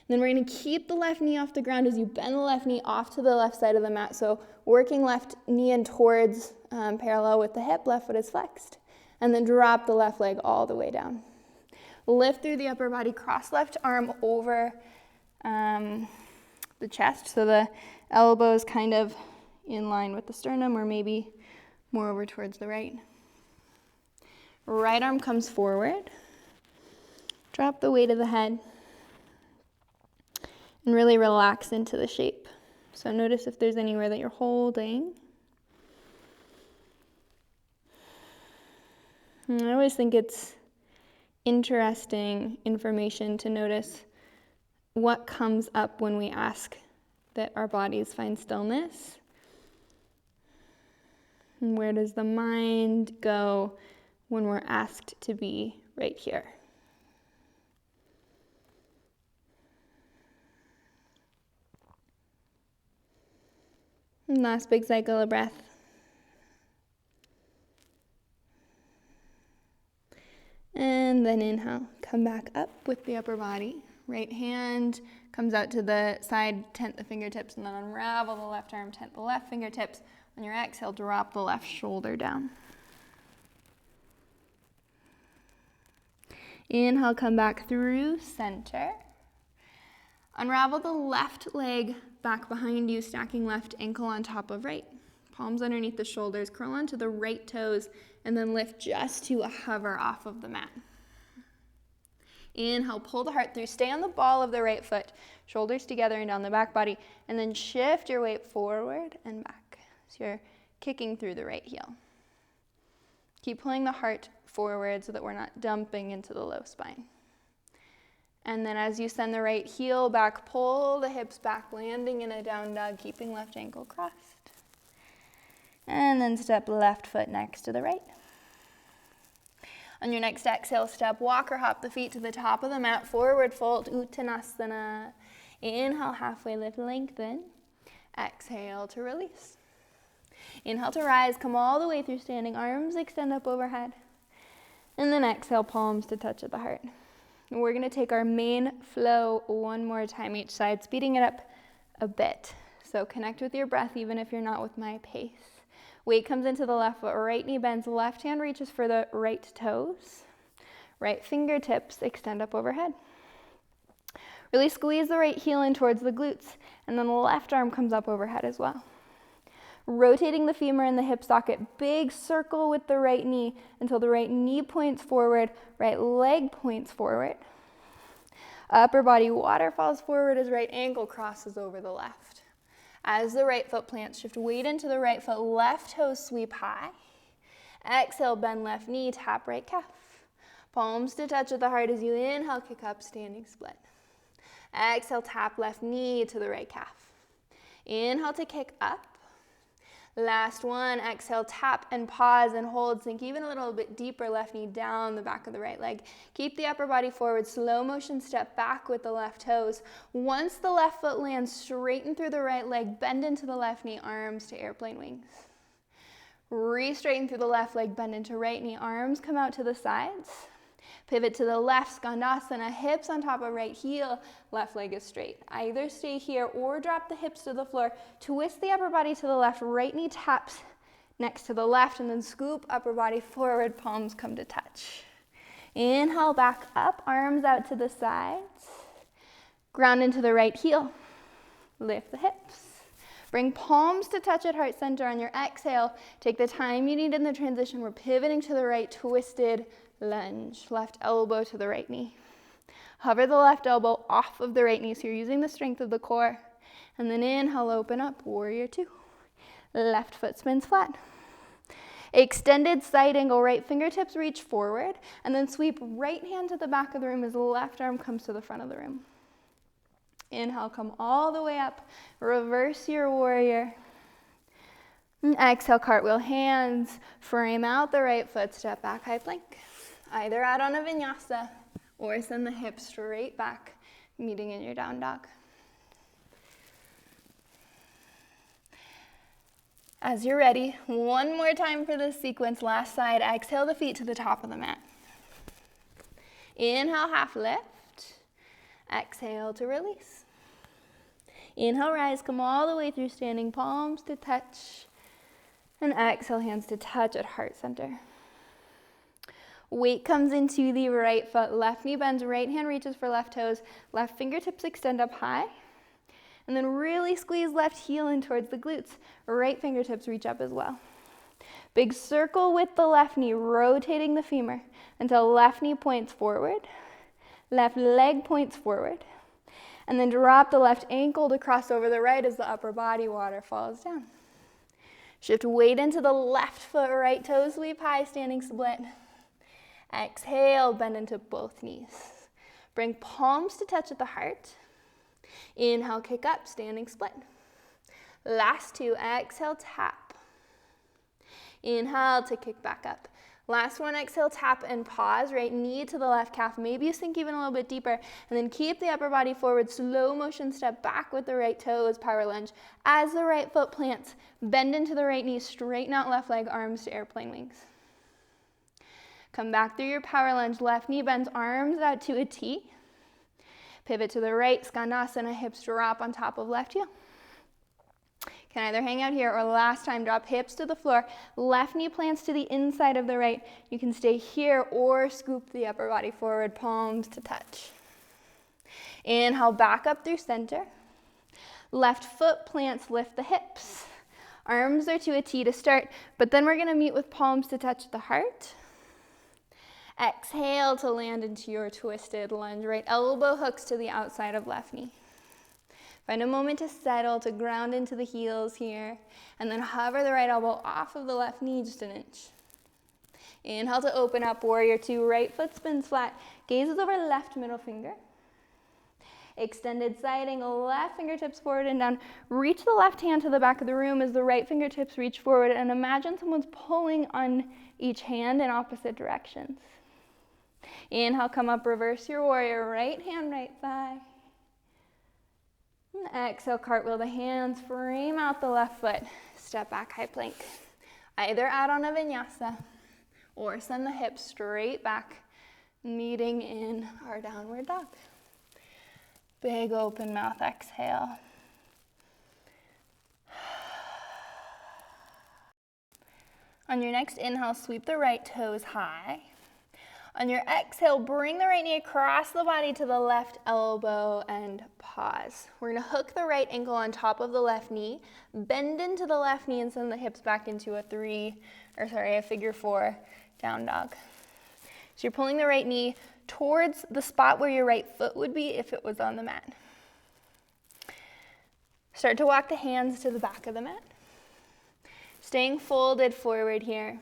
S1: Then we're going to keep the left knee off the ground as you bend the left knee off to the left side of the mat. So working left knee in towards parallel with the hip, left foot is flexed. And then drop the left leg all the way down. Lift through the upper body, cross left arm over the chest. So the elbows kind of in line with the sternum, or maybe more over towards the right. Right arm comes forward. Drop the weight of the head. And really relax into the shape. So notice if there's anywhere that you're holding. And I always think it's interesting information to notice what comes up when we ask that our bodies find stillness. And where does the mind go when we're asked to be right here? And last big cycle of breath. And then inhale, come back up with the upper body. Right hand comes out to the side, tent the fingertips, and then unravel the left arm, tent the left fingertips. On your exhale, drop the left shoulder down. Inhale, come back through center. Unravel the left leg back behind you, stacking left ankle on top of right. Palms underneath the shoulders, curl onto the right toes, and then lift just to a hover off of the mat. Inhale, pull the heart through, stay on the ball of the right foot, shoulders together and down the back body, and then shift your weight forward and back. So you're kicking through the right heel. Keep pulling the heart forward so that we're not dumping into the low spine. And then as you send the right heel back, pull the hips back, landing in a down dog, keeping left ankle crossed. And then step left foot next to the right. On your next exhale, step, walk or hop the feet to the top of the mat, forward fold, Uttanasana. Inhale, halfway lift, lengthen. Exhale to release. Inhale to rise, come all the way through standing, arms extend up overhead. And then exhale, palms to touch at the heart. And we're gonna take our main flow one more time each side, speeding it up a bit. So connect with your breath even if you're not with my pace. Weight comes into the left foot, right knee bends, left hand reaches for the right toes. Right fingertips extend up overhead. Really squeeze the right heel in towards the glutes, and then the left arm comes up overhead as well. Rotating the femur in the hip socket, big circle with the right knee until the right knee points forward, right leg points forward. Upper body waterfalls forward as right ankle crosses over the left. As the right foot plants, shift weight into the right foot, left toes sweep high. Exhale, bend left knee, tap right calf. Palms to touch at the heart as you inhale, kick up, standing split. Exhale, tap left knee to the right calf. Inhale to kick up. Last one, exhale, tap and pause and hold, sink even a little bit deeper, left knee down the back of the right leg. Keep the upper body forward, slow motion step back with the left toes. Once the left foot lands, straighten through the right leg, bend into the left knee, arms to airplane wings. Re-straighten through the left leg, bend into right knee, arms come out to the sides. Pivot to the left, Svanasana, hips on top of right heel, left leg is straight. Either stay here or drop the hips to the floor. Twist the upper body to the left, right knee taps next to the left, and then scoop upper body forward, palms come to touch. Inhale, back up, arms out to the sides. Ground into the right heel. Lift the hips. Bring palms to touch at heart center on your exhale. Take the time you need in the transition. We're pivoting to the right, twisted lunge. Left elbow to the right knee. Hover the left elbow off of the right knee, so you're using the strength of the core. And then inhale, open up, warrior two. Left foot spins flat. Extended side angle, right fingertips reach forward, and then sweep right hand to the back of the room as the left arm comes to the front of the room. Inhale, come all the way up, reverse your warrior. And exhale, cartwheel, hands, frame out the right foot, step back, high plank. Either out on a vinyasa or send the hips straight back, meeting in your down dog. As you're ready, one more time for this sequence, last side, exhale the feet to the top of the mat. Inhale, half lift. Exhale to release. Inhale, rise, come all the way through standing, palms to touch. And exhale, hands to touch at heart center. Weight comes into the right foot, left knee bends, right hand reaches for left toes, left fingertips extend up high. And then really squeeze left heel in towards the glutes. Right fingertips reach up as well. Big circle with the left knee, rotating the femur until left knee points forward, left leg points forward. And then drop the left ankle to cross over the right as the upper body waterfalls down. Shift weight into the left foot, right toe sweep high, standing split. Exhale, bend into both knees. Bring palms to touch at the heart. Inhale, kick up, standing split. Last two, exhale, tap. Inhale to kick back up. Last one, exhale, tap and pause, right knee to the left calf. Maybe you sink even a little bit deeper, and then keep the upper body forward, slow motion step back with the right toes, power lunge. As the right foot plants, bend into the right knee, straighten out left leg, arms to airplane wings. Come back through your power lunge, left knee bends, arms out to a T. Pivot to the right, Svanasana, hips drop on top of left heel. Can either hang out here or last time, drop hips to the floor. Left knee plants to the inside of the right. You can stay here or scoop the upper body forward, palms to touch. Inhale, back up through center. Left foot plants, lift the hips. Arms are to a T to start, but then we're gonna meet with palms to touch the heart. Exhale to land into your twisted lunge. Right elbow hooks to the outside of left knee. Find a moment to settle, to ground into the heels here, and then hover the right elbow off of the left knee just an inch. Inhale to open up, warrior two, right foot spins flat, gazes over left middle finger. Extended side angle, left fingertips forward and down. Reach the left hand to the back of the room as the right fingertips reach forward, and imagine someone's pulling on each hand in opposite directions. Inhale, come up, reverse your warrior, right hand, right thigh. Exhale, cartwheel the hands, frame out the left foot, step back, high plank. Either out on a vinyasa or send the hips straight back, meeting in our downward dog. Big open mouth, exhale. On your next inhale, sweep the right toes high. On your exhale, bring the right knee across the body to the left elbow and pause. We're gonna hook the right ankle on top of the left knee, bend into the left knee and send the hips back into a figure four down dog. So you're pulling the right knee towards the spot where your right foot would be if it was on the mat. Start to walk the hands to the back of the mat. Staying folded forward here.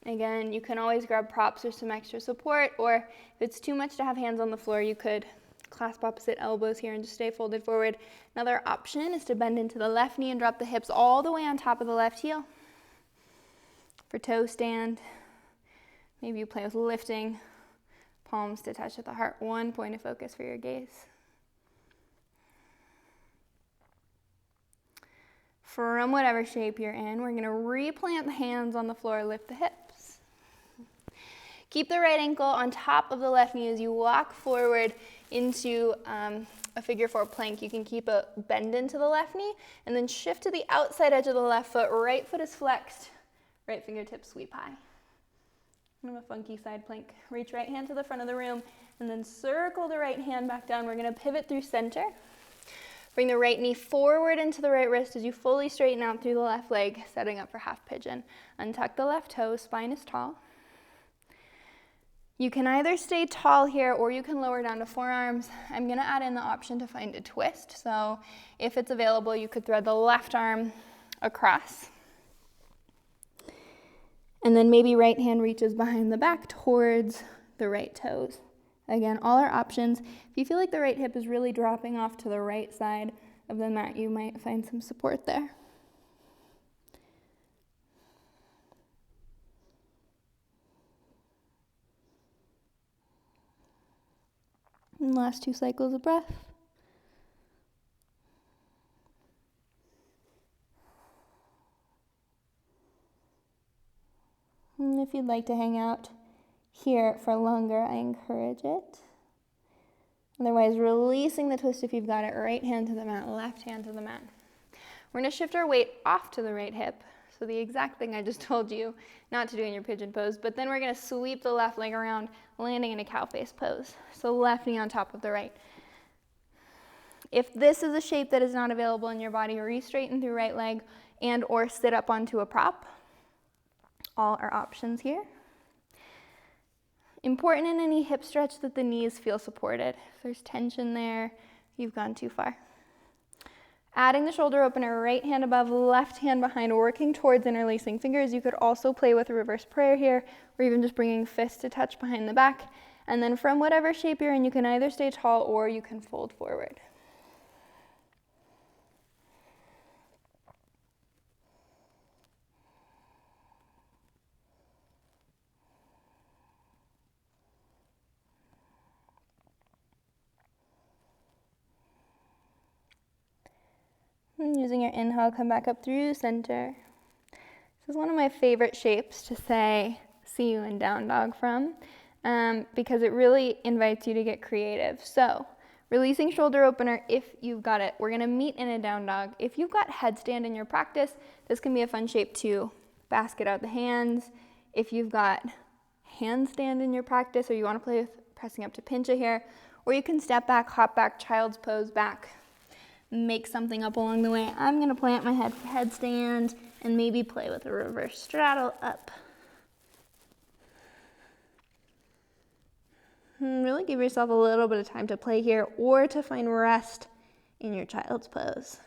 S1: Again, you can always grab props or some extra support, or if it's too much to have hands on the floor, you could clasp opposite elbows here and just stay folded forward. Another option is to bend into the left knee and drop the hips all the way on top of the left heel. For toe stand, maybe you play with lifting, palms to touch at the heart, one point of focus for your gaze. From whatever shape you're in, we're gonna replant the hands on the floor, lift the hips. Keep the right ankle on top of the left knee as you walk forward into a figure 4 plank. You can keep a bend into the left knee and then shift to the outside edge of the left foot. Right foot is flexed, right fingertips sweep high. Kind of a funky side plank. Reach right hand to the front of the room and then circle the right hand back down. We're going to pivot through center. Bring the right knee forward into the right wrist as you fully straighten out through the left leg, setting up for half pigeon. Untuck the left toe, spine is tall. You can either stay tall here or you can lower down to forearms. I'm going to add in the option to find a twist. So if it's available, you could thread the left arm across. And then maybe right hand reaches behind the back towards the right toes. Again, all our options. If you feel like the right hip is really dropping off to the right side of the mat, you might find some support there. And last 2 cycles of breath. And if you'd like to hang out here for longer, I encourage it. Otherwise, releasing the twist if you've got it. Right hand to the mat, left hand to the mat. We're going to shift our weight off to the right hip. So the exact thing I just told you not to do in your pigeon pose, but then we're going to sweep the left leg around, landing in a cow face pose. So left knee on top of the right. If this is a shape that is not available in your body, re-straighten through right leg and or sit up onto a prop. All our options here. Important in any hip stretch that the knees feel supported. If there's tension there, you've gone too far. Adding the shoulder opener, right hand above, left hand behind, working towards interlacing fingers. You could also play with a reverse prayer here, or even just bringing fists to touch behind the back. And then from whatever shape you're in, you can either stay tall or you can fold forward. And using your inhale, come back up through center. This is one of my favorite shapes to say, see you in down dog from, because it really invites you to get creative. So, releasing shoulder opener if you've got it. We're gonna meet in a down dog. If you've got headstand in your practice, this can be a fun shape to basket out the hands. If you've got handstand in your practice, or you wanna play with pressing up to pincha here, or you can step back, hop back, child's pose back. Make something up along the way. I'm going to plant my head for headstand and maybe play with a reverse straddle up. And really give yourself a little bit of time to play here or to find rest in your child's pose.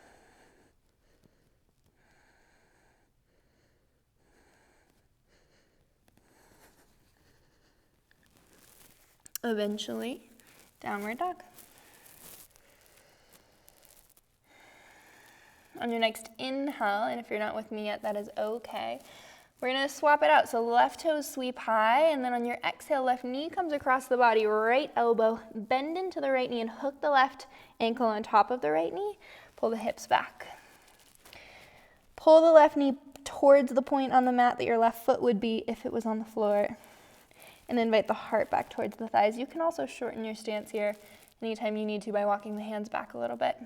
S1: Eventually, downward dog. On your next inhale, and if you're not with me yet, that is okay. We're gonna swap it out. So left toes sweep high, and then on your exhale, left knee comes across the body, right elbow, bend into the right knee and hook the left ankle on top of the right knee. Pull the hips back. Pull the left knee towards the point on the mat that your left foot would be if it was on the floor. And invite the heart back towards the thighs. You can also shorten your stance here anytime you need to by walking the hands back a little bit.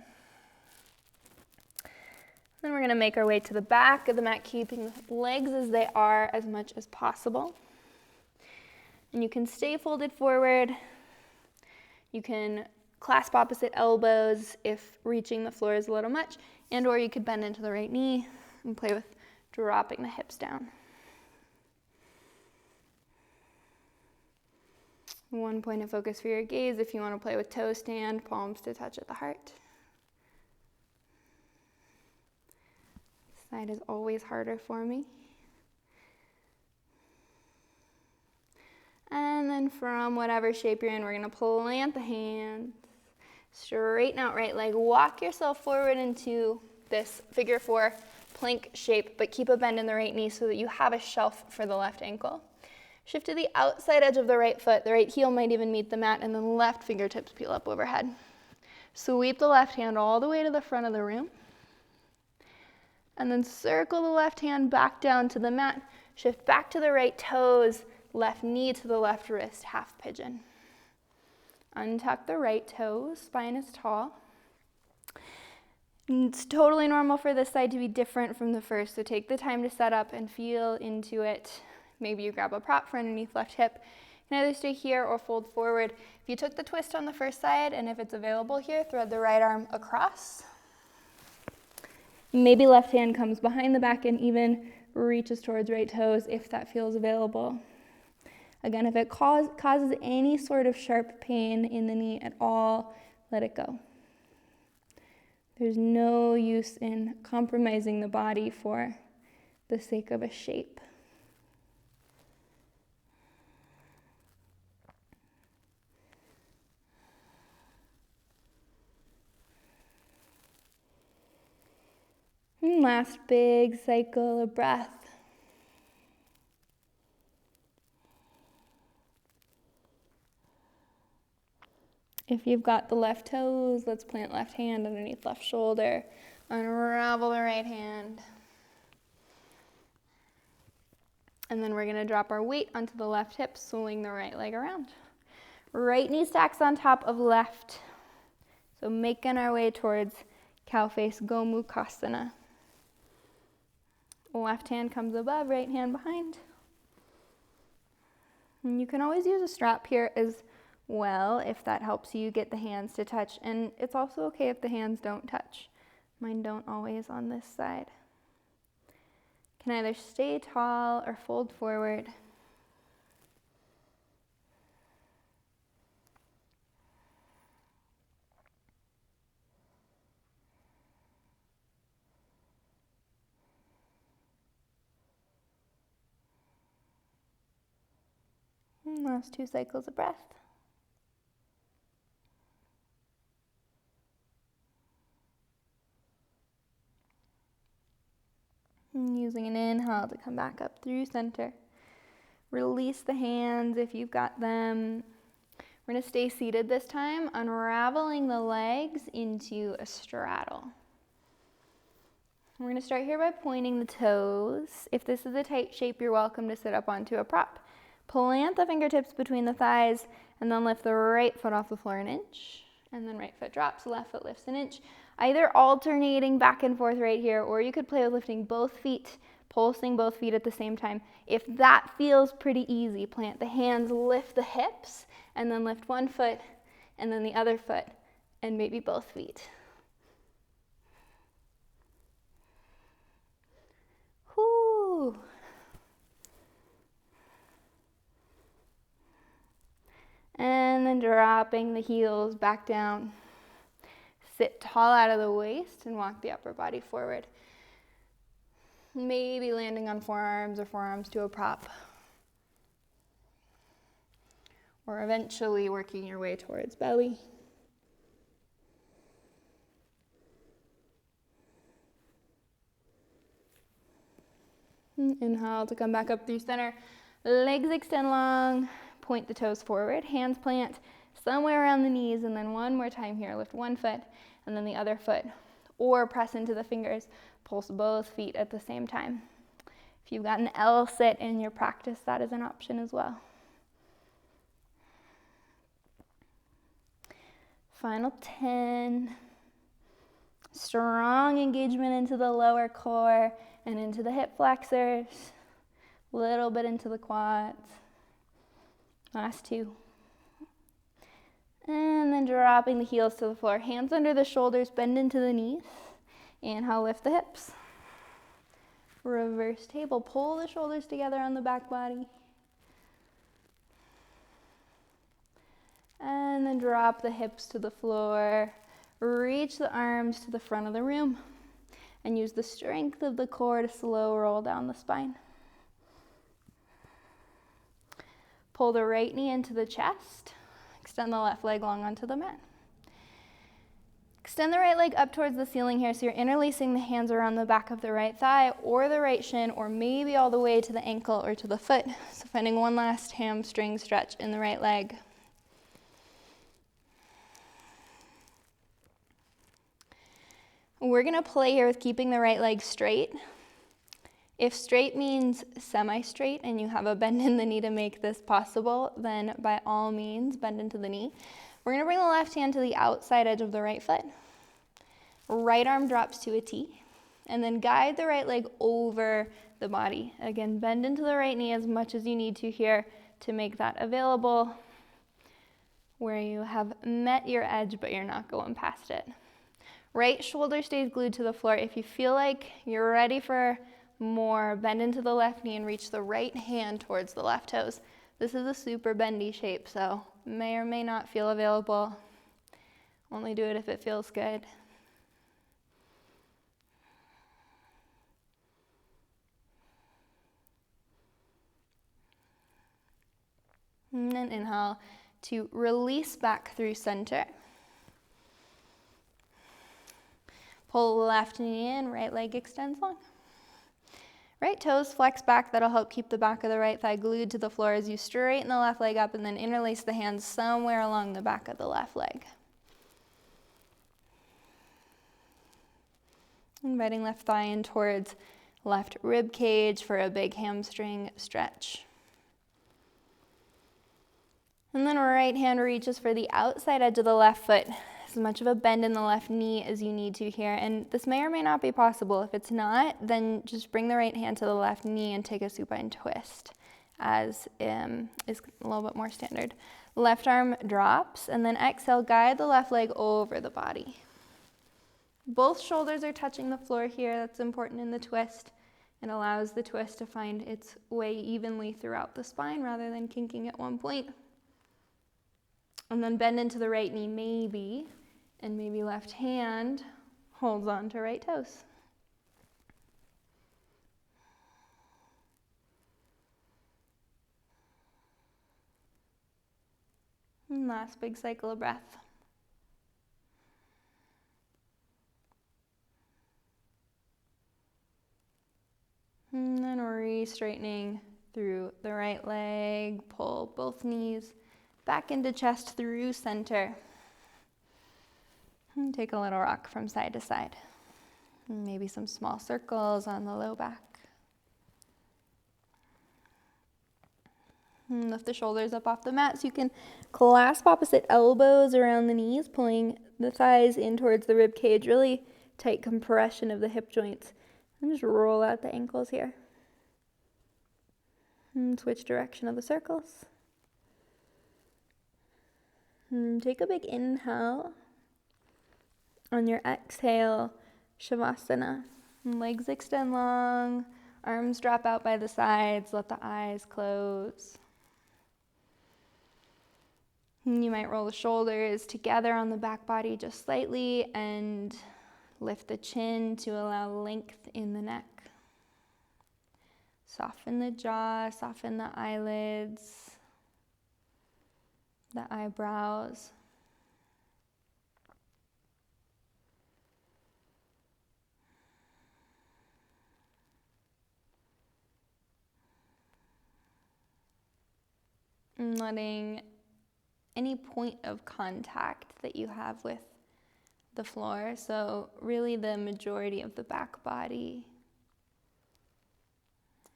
S1: Then we're going to make our way to the back of the mat, keeping the legs as they are as much as possible. And you can stay folded forward. You can clasp opposite elbows if reaching the floor is a little much, and or you could bend into the right knee and play with dropping the hips down. One point of focus for your gaze if you want to play with toe stand, palms to touch at the heart. Side is always harder for me. And then from whatever shape you're in, we're going to plant the hands, straighten out right leg, walk yourself forward into this figure 4 plank shape, but keep a bend in the right knee so that you have a shelf for the left ankle. Shift to the outside edge of the right foot, the right heel might even meet the mat, and then left fingertips peel up overhead. Sweep the left hand all the way to the front of the room. And then circle the left hand back down to the mat. Shift back to the right toes, left knee to the left wrist, half pigeon. Untuck the right toes, spine is tall. It's totally normal for this side to be different from the first, so take the time to set up and feel into it. Maybe you grab a prop for underneath left hip. You can either stay here or fold forward. If you took the twist on the first side, and if it's available here, thread the right arm across. Maybe left hand comes behind the back and even reaches towards right toes if that feels available. Again, if it causes any sort of sharp pain in the knee at all, let it go. There's no use in compromising the body for the sake of a shape. And last big cycle of breath. If you've got the left toes, let's plant left hand underneath left shoulder. Unravel the right hand. And then we're going to drop our weight onto the left hip, swing the right leg around. Right knee stacks on top of left. So making our way towards cow face, Gomukhasana. Left hand comes above, right hand behind. And you can always use a strap here as well if that helps you get the hands to touch. And it's also okay if the hands don't touch. Mine don't always on this side. Can either stay tall or fold forward. And last 2 cycles of breath. And using an inhale to come back up through center. Release the hands if you've got them. We're going to stay seated this time, unraveling the legs into a straddle. We're going to start here by pointing the toes. If this is a tight shape, you're welcome to sit up onto a prop. Plant the fingertips between the thighs and then lift the right foot off the floor an inch. And then right foot drops, left foot lifts an inch. Either alternating back and forth right here, or you could play with lifting both feet, pulsing both feet at the same time. If that feels pretty easy, plant the hands, lift the hips, and then lift one foot and then the other foot, and maybe both feet. Whoo! And then dropping the heels back down. Sit tall out of the waist and walk the upper body forward. Maybe landing on forearms or forearms to a prop. Or eventually working your way towards belly. Inhale to come back up through center. Legs extend long. Point the toes forward. Hands plant somewhere around the knees. And then one more time here. Lift one foot and then the other foot. Or press into the fingers. Pulse both feet at the same time. If you've got an L sit in your practice, that is an option as well. Final 10. Strong engagement into the lower core and into the hip flexors. A little bit into the quads. Last 2. And then dropping the heels to the floor. Hands under the shoulders, bend into the knees. Inhale, lift the hips. Reverse table. Pull the shoulders together on the back body. And then drop the hips to the floor. Reach the arms to the front of the room. And use the strength of the core to slow roll down the spine. Pull the right knee into the chest. Extend the left leg long onto the mat. Extend the right leg up towards the ceiling here, so you're interlacing the hands around the back of the right thigh or the right shin, or maybe all the way to the ankle or to the foot. So finding one last hamstring stretch in the right leg. We're going to play here with keeping the right leg straight. If straight means semi-straight and you have a bend in the knee to make this possible, then by all means, bend into the knee. We're gonna bring the left hand to the outside edge of the right foot. Right arm drops to a T, and then guide the right leg over the body. Again, bend into the right knee as much as you need to here to make that available, where you have met your edge, but you're not going past it. Right shoulder stays glued to the floor. If you feel like you're ready for more, bend into the left knee and reach the right hand towards the left toes. This is a super bendy shape, so may or may not feel available. Only do it if it feels good. And then inhale to release back through center. Pull the left knee in, right leg extends long. Right toes flex back, that'll help keep the back of the right thigh glued to the floor as you straighten the left leg up and then interlace the hands somewhere along the back of the left leg. Inviting left thigh in towards left rib cage for a big hamstring stretch. And then right hand reaches for the outside edge of the left foot. As much of a bend in the left knee as you need to here. And this may or may not be possible. If it's not, then just bring the right hand to the left knee and take a supine twist, as is a little bit more standard. Left arm drops, and then exhale, guide the left leg over the body. Both shoulders are touching the floor here. That's important in the twist. It allows the twist to find its way evenly throughout the spine rather than kinking at one point. And then bend into the right knee, maybe, and maybe left hand holds on to right toes. And last big cycle of breath. And then re-straightening through the right leg, pull both knees back into chest through center. And take a little rock from side to side. And maybe some small circles on the low back. And lift the shoulders up off the mat so you can clasp opposite elbows around the knees, pulling the thighs in towards the rib cage, really tight compression of the hip joints. And just roll out the ankles here. And switch direction of the circles. And take a big inhale. On your exhale, Shavasana. Legs extend long, arms drop out by the sides, let the eyes close. And you might roll the shoulders together on the back body just slightly and lift the chin to allow length in the neck. Soften the jaw, soften the eyelids, the eyebrows. And letting any point of contact that you have with the floor, so really the majority of the back body,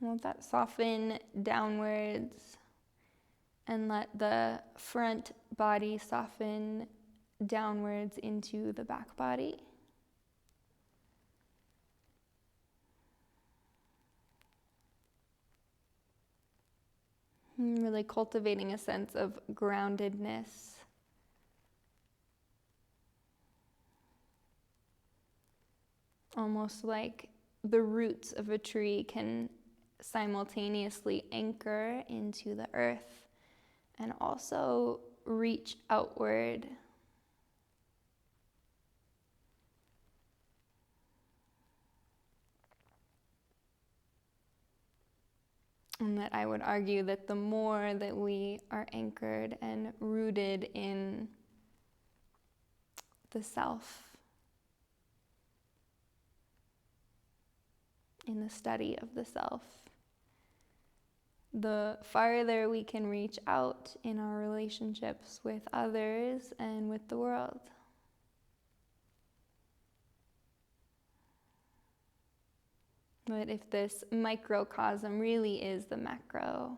S1: let that soften downwards and let the front body soften downwards into the back body. And really cultivating a sense of groundedness. Almost like the roots of a tree can simultaneously anchor into the earth and also reach outward. And that I would argue that the more that we are anchored and rooted in the self, in the study of the self, the farther we can reach out in our relationships with others and with the world. That if this microcosm really is the macro,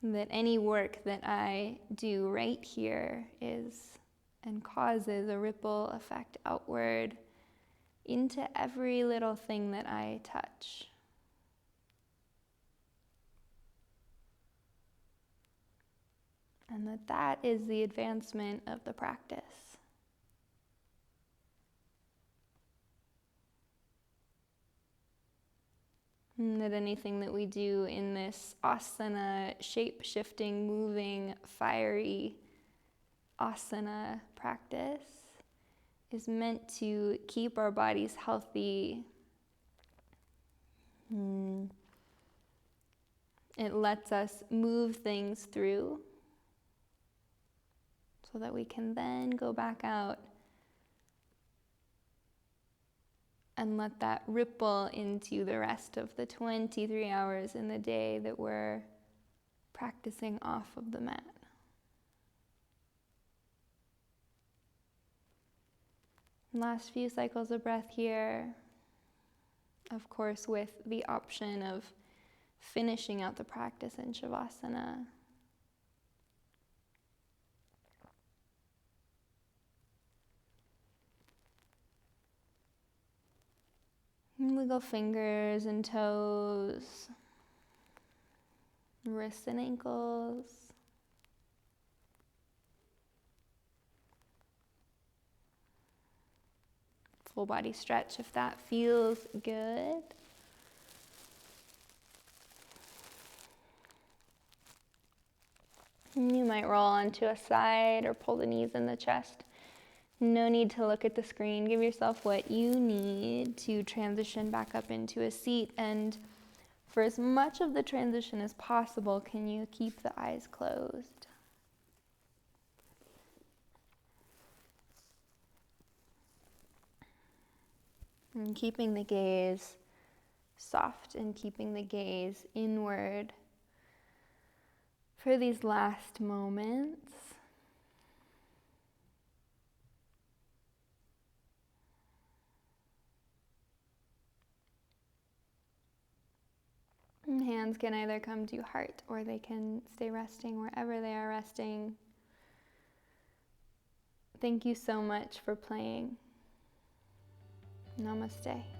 S1: that any work that I do right here is and causes a ripple effect outward into every little thing that I touch. And that is the advancement of the practice. And that anything that we do in this asana, shape-shifting, moving, fiery asana practice is meant to keep our bodies healthy. It lets us move things through so that we can then go back out and let that ripple into the rest of the 23 hours in the day that we're practicing off of the mat. Last few cycles of breath here, of course, with the option of finishing out the practice in Shavasana. Wiggle fingers and toes, wrists and ankles. Full body stretch if that feels good. You might roll onto a side or pull the knees in the chest. No need to look at the screen. Give yourself what you need to transition back up into a seat. And for as much of the transition as possible, can you keep the eyes closed? And keeping the gaze soft and keeping the gaze inward for these last moments. And hands can either come to heart or they can stay resting wherever they are resting. Thank you so much for playing. Namaste.